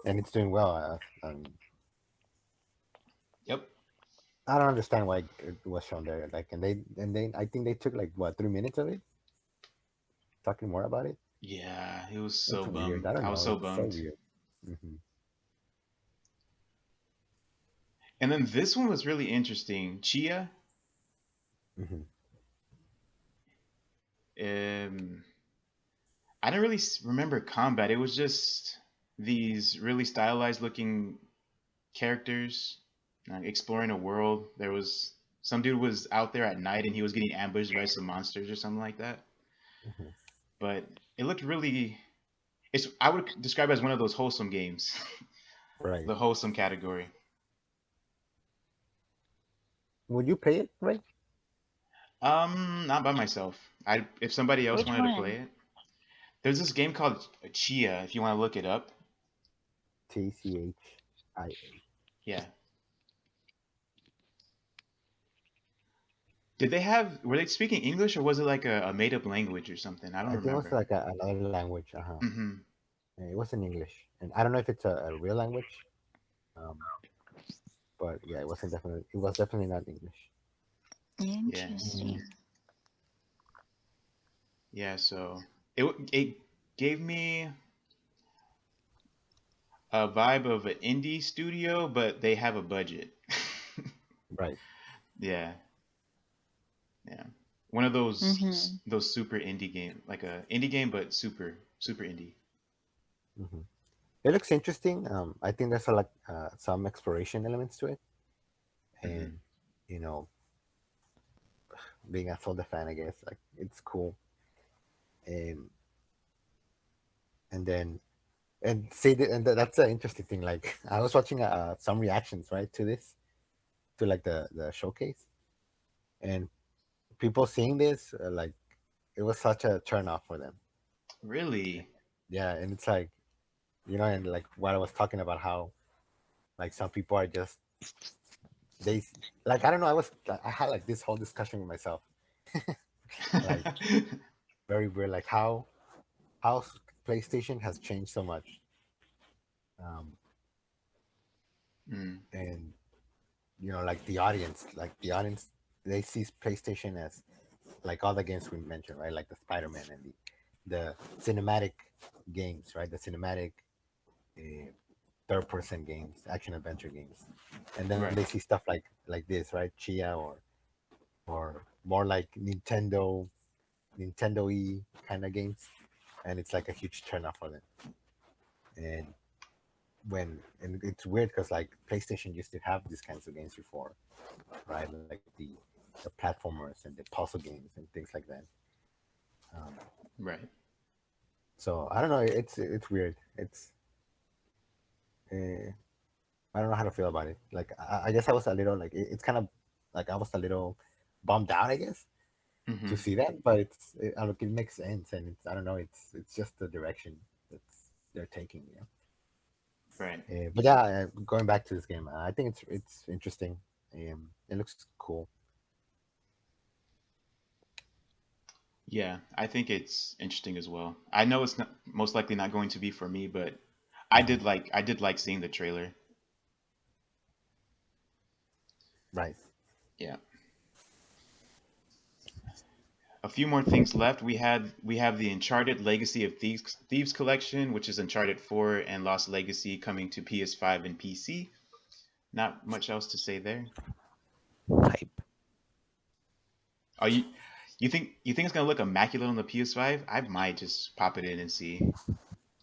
And it's doing well. Yep. I don't understand why it was shown there. Like, and they I think they took like what 3 minutes of it talking more about it. Yeah, it was It's so weird. bummed. I don't I was know. so It's so bummed. weird. Hmm. And then this one was really interesting. Chia. Hmm. Um, I don't really remember combat. It was just these really stylized looking characters exploring a world. There was some dude was out there at night and he was getting ambushed by some monsters or something like that. Hmm. But it looked really. It's I would describe it as one of those wholesome games, Right. the wholesome category. Would you play it, right? Not by myself. I if somebody else Which wanted to play one? it, there's this game called Chia. If you want to look it up, TCHIA. yeah. Did they have? Were they speaking English or was it like a made up language or something? I don't I think it was remember. like another language. Uh-huh. Hmm. It was in English, and I don't know if it's a real language. Um, but yeah, it was definitely not English. Yeah, Mm, Interesting. yeah. So it gave me a vibe of an indie studio, but they have a budget. right. Yeah, yeah. One of Mm-hmm. those super indie game, like a indie game, but super indie. Hmm. It looks interesting. I think there's like some exploration elements to it, Hmm. and you know, being a Zelda fan, I guess like it's cool. And and then and see, that's an interesting thing. Like I was watching some reactions right to this, to like the showcase, and people seeing this like it was such a turn off for them. Really? Yeah, and it's like and like what I was talking about, how like some people are just they like I don't know. I had like this whole discussion with myself, like very weird, like how PlayStation has changed so much, um, Mm, and like the audience, they see PlayStation as like all the games we mentioned, right? Like the Spider-Man and the cinematic games, right? The cinematic uh, third-person games, action adventure games, and then they right. see stuff like this, right? Chia or more like Nintendo-y kind of games, and it's like a huge turnoff for them. And and it's weird because like PlayStation used to have these kinds of games before, right? Like the platformers and the puzzle games and things like that. Um, Right. so I don't know. It's weird. Uh, I don't know how to feel about it. Like I guess I was a little like it's kind of like I was a little bummed out, I guess, to Hmm. see that. But look, it makes sense, and it's I don't know. It's just the direction that's they're taking. Right. But yeah, going back to this game, I think it's interesting. It looks cool. Yeah, I think it's interesting as well. I know it's not most likely not going to be for me, but Hmm. I did like seeing the trailer. Right. Yeah. A few more things left. We have the Uncharted Legacy of Thieves collection, which is Uncharted 4 and Lost Legacy coming to PS5 and PC. Not much else to say there. Hype. Oh, you think it's gonna look immaculate on the PS5? I might just pop it in and see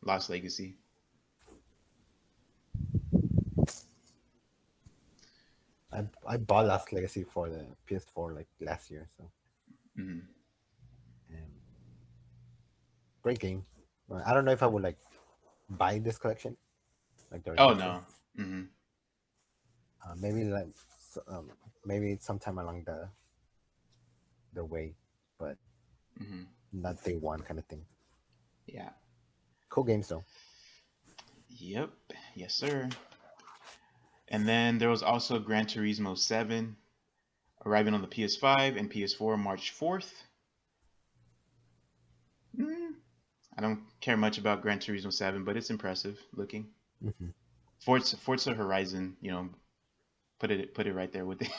Lost Legacy. I bought Last Legacy for the PS4 like last year, so Hmm. um, great game. I don't know if I would like buy this collection like the Oh remaster. no. Hmm. Maybe like maybe sometime along the way, but Hmm. not day one kind of thing. Yeah. Cool games though. Yep. Yes, sir. And then there was also Gran Turismo 7 arriving on the PS5 and PS4 March 4th. Mm, I don't care much about Gran Turismo 7, but it's impressive looking. Hmm. Forza Horizon, put it right there with it.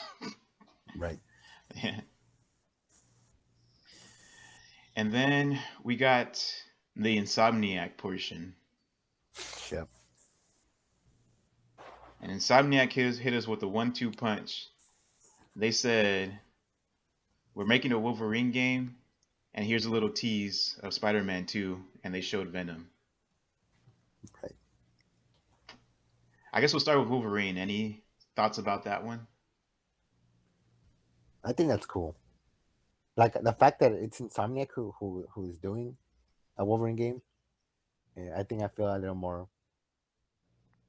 Right. Yeah. And then we got the Insomniac portion. Yep. And Insomniac hit us with a 1-2 punch. They said, "We're making a Wolverine game, and here's a little tease of Spider-Man 2," and they showed Venom. Right. I guess we'll start with Wolverine. Any thoughts about that one? I think that's cool. Like the fact that it's Insomniac who's doing. a Wolverine game, I think I feel a little more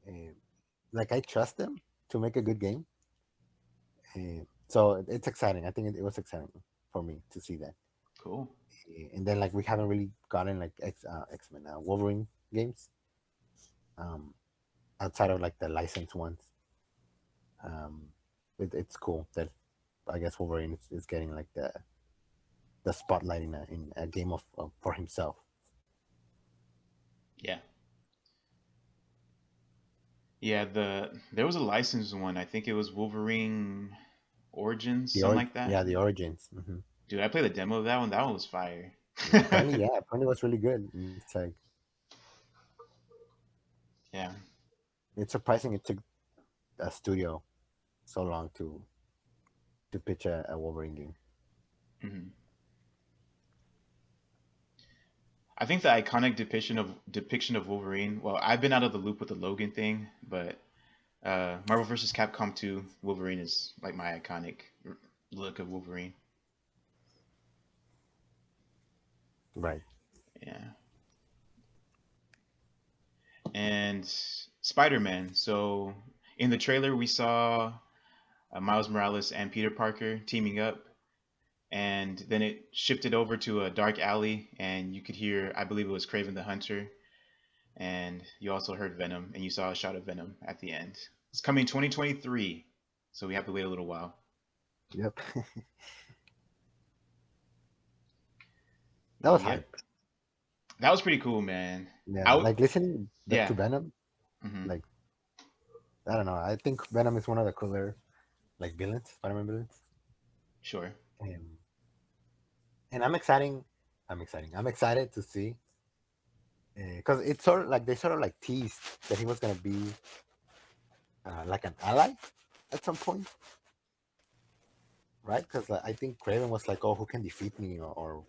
uh, like I trust them to make a good game. So it's exciting. I think it was exciting for me to see that. Cool. And then like we haven't really gotten like X Men Wolverine games um, outside of like the licensed ones. Um, it's cool that I guess Wolverine is getting like the spotlight in a game of for himself. Yeah. Yeah, there was a licensed one. I think it was Wolverine Origins, something like that. Yeah, the origins. Dude, I played the demo of that one. That one was fire. Apparently, yeah, apparently it was really good. And it's like Yeah. it's surprising it took a studio so long to pitch a Wolverine game. hmm I think the iconic depiction of Wolverine. Well, I've been out of the loop with the Logan thing, but Marvel vs. Capcom 2 Wolverine is like my iconic look of Wolverine. Right. Yeah. And Spider-Man. So in the trailer, we saw Miles Morales and Peter Parker teaming up, and then it shifted over to a dark alley, and you could hear, I believe it was Kraven the Hunter, and you also heard Venom, and you saw a shot of Venom at the end. It's coming 2023, so we have to wait a little while. Yep. That was Yep, hype. that was pretty cool, man. Yeah, Out, like listening yeah. to Venom, hmm like I don't know. I think Venom is one of the cooler like villains, Spider-Man villains. Sure. Um, and I'm exciting. I'm excited to see because it's sort of like they sort of like teased that he was gonna be like an ally at some point, right? Because I think Craven was like, "Oh, who can defeat me?" or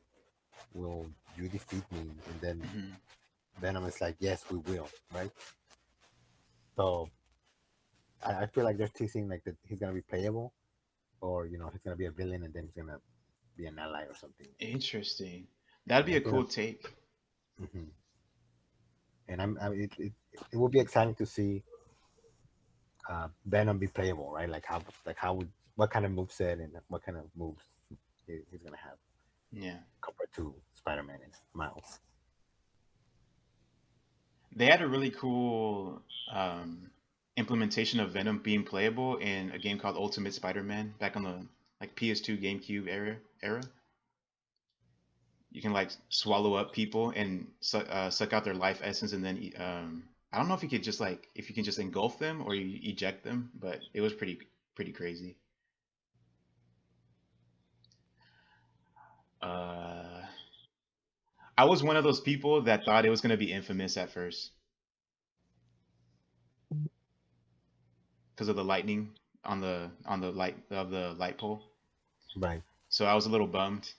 "Will you defeat me?" And then hmm Venom is like, "Yes, we will," right? So I feel like they're teasing like that he's gonna be playable, or he's gonna be a villain and then he's gonna be an ally or something. Interesting. That'd And be I a think cool that's take. mhm. And it will be exciting to see Venom be playable, right? Like how would what kind of moveset and what kind of moves he's gonna have Yeah. compared to Spider-Man and Miles. They had a really cool implementation of Venom being playable in a game called Ultimate Spider-Man back on the like PS2 GameCube era. You can like swallow up people and suck out their life essence, and then I don't know if you could just like if you can just engulf them or you eject them, but it was pretty crazy. Uh, I was one of those people that thought it was gonna be Infamous at first because of the lightning on the light pole. Right. So I was a little bummed,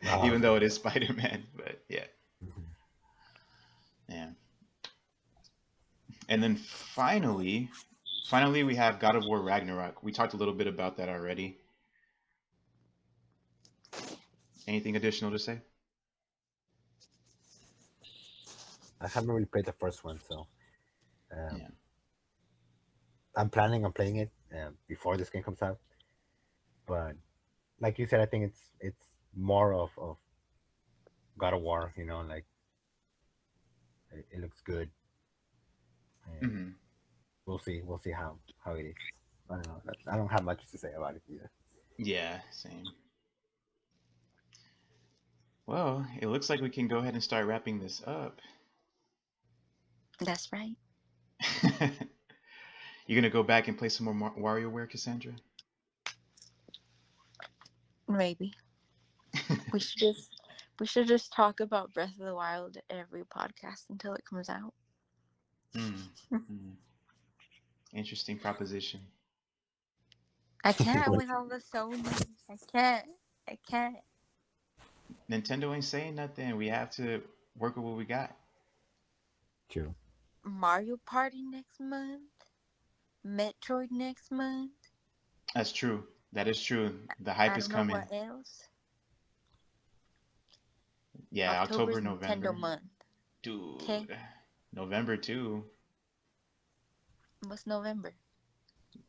Oh, even though okay. it is Spider-Man. But yeah, Mhm. yeah. And then finally we have God of War Ragnarok. We talked a little bit about that already. Anything additional to say? I haven't really played the first one, so um, Yeah. I'm planning on playing it before this game comes out. But like you said, I think it's more of God of War. Like it looks good, and hmm we'll see how it is. I don't know. I don't have much to say about it either. Yeah, same. Well, it looks like we can go ahead and start wrapping this up. That's right. You're gonna go back and play some more WarioWare, Cassandra? Maybe we should just talk about Breath of the Wild every podcast until it comes out. Hmm. Hmm. Interesting proposition. I can't What- with all the Sony. I can't. I can't. Nintendo ain't saying nothing. We have to work with what we got. True. Mario Party next month. Metroid next month. That's true. That is true. The hype I is don't know coming. what else. Yeah, October, October's Nintendo November. month. Okay, Dude, November too. what's November?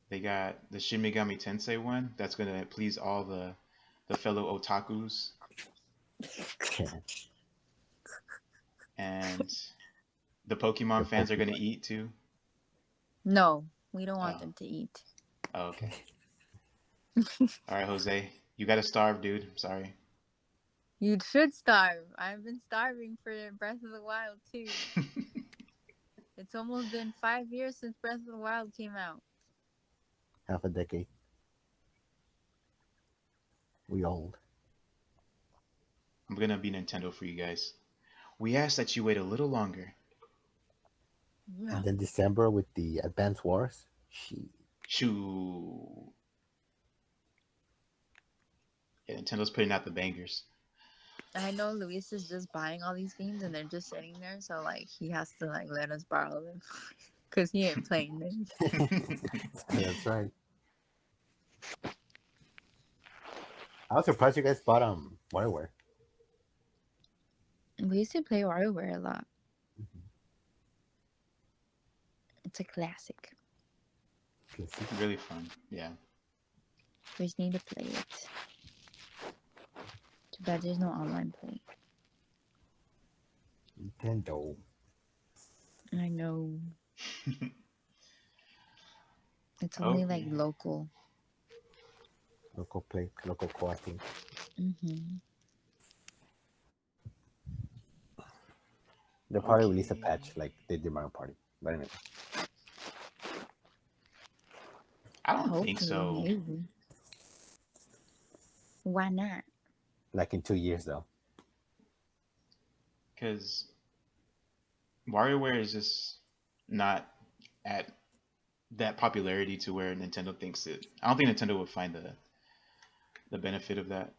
They got the Shin Megami Tensei one. That's gonna please all the fellow otakus, Yeah, and the Pokemon the fans are gonna Pokemon. eat too. No, we don't want Oh, them to eat. oh, okay. All right, Jose, you gotta starve, dude. I'm sorry. You should starve. I've been starving for Breath of the Wild too. It's almost been 5 years since Breath of the Wild came out. Half a decade. We old. I'm gonna be Nintendo for you guys. We ask that you wait a little longer. Yeah. And then December with the Advance Wars. She. Shoo. Yeah, Nintendo's putting out the bangers. I know Luis is just buying all these games and they're just sitting there, so like he has to like let us borrow them because he ain't playing them. That's right. I was surprised you guys bought WarioWare. We used to play WarioWare a lot. Mhm. It's a classic. Let's see. Really fun. Yeah. We just need to play it. Too bad there's no online play. Nintendo. I know. It's only like Okay. local. Local play, local co-oping. Mm-hmm. They'll probably release a Okay. patch like they did Mario Party. But anyway, I don't think Hopefully, so. maybe. Why not? like in 2 years though. Because WarioWare is just not at that popularity to where Nintendo thinks it. I don't think Nintendo would find the benefit of that.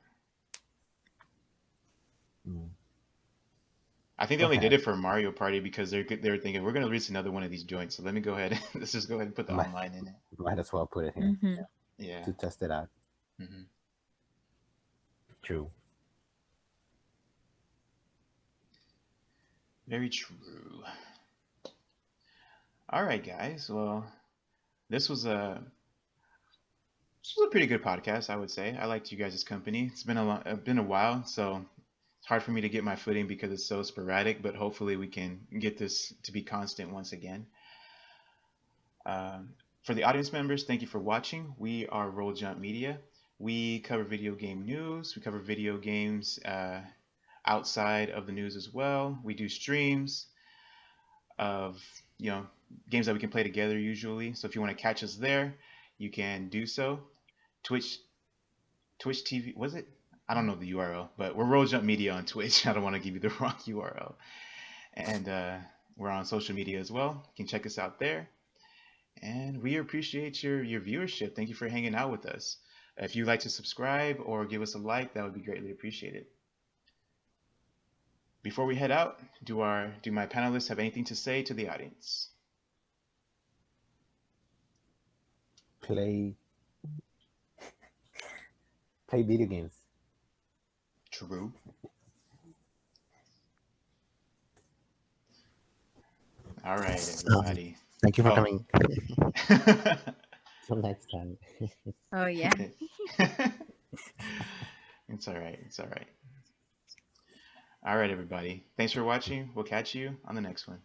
Mm. I think they only did Perhaps. it for Mario Party because they were thinking we're gonna release another one of these joints. So let me go ahead. Let's just go ahead and put the Might, online in it. might as well put it here Mm-hmm. Yeah. to test it out. Hmm. True. Very true. All right, guys. Well, this was a pretty good podcast, I would say. I liked you guys' company. It's been a while, so it's hard for me to get my footing because it's so sporadic. But hopefully, we can get this to be constant once again. For the audience members, thank you for watching. We are Roll Jump Media. We cover video game news. We cover video games outside of the news as well. We do streams of games that we can play together usually. So if you want to catch us there, you can do so. Twitch TV, was it? I don't know the URL, but we're Roll Jump Media on Twitch. I don't want to give you the wrong URL. And we're on social media as well. You can check us out there. And we appreciate your viewership. Thank you for hanging out with us. If you'd like to subscribe or give us a like, that would be greatly appreciated. Before we head out, do my panelists have anything to say to the audience? Play video games. True. All right, everybody. Thank you for Oh. coming. Till next time. Oh yeah. It's all right. It's all right. All right, everybody. Thanks for watching. We'll catch you on the next one.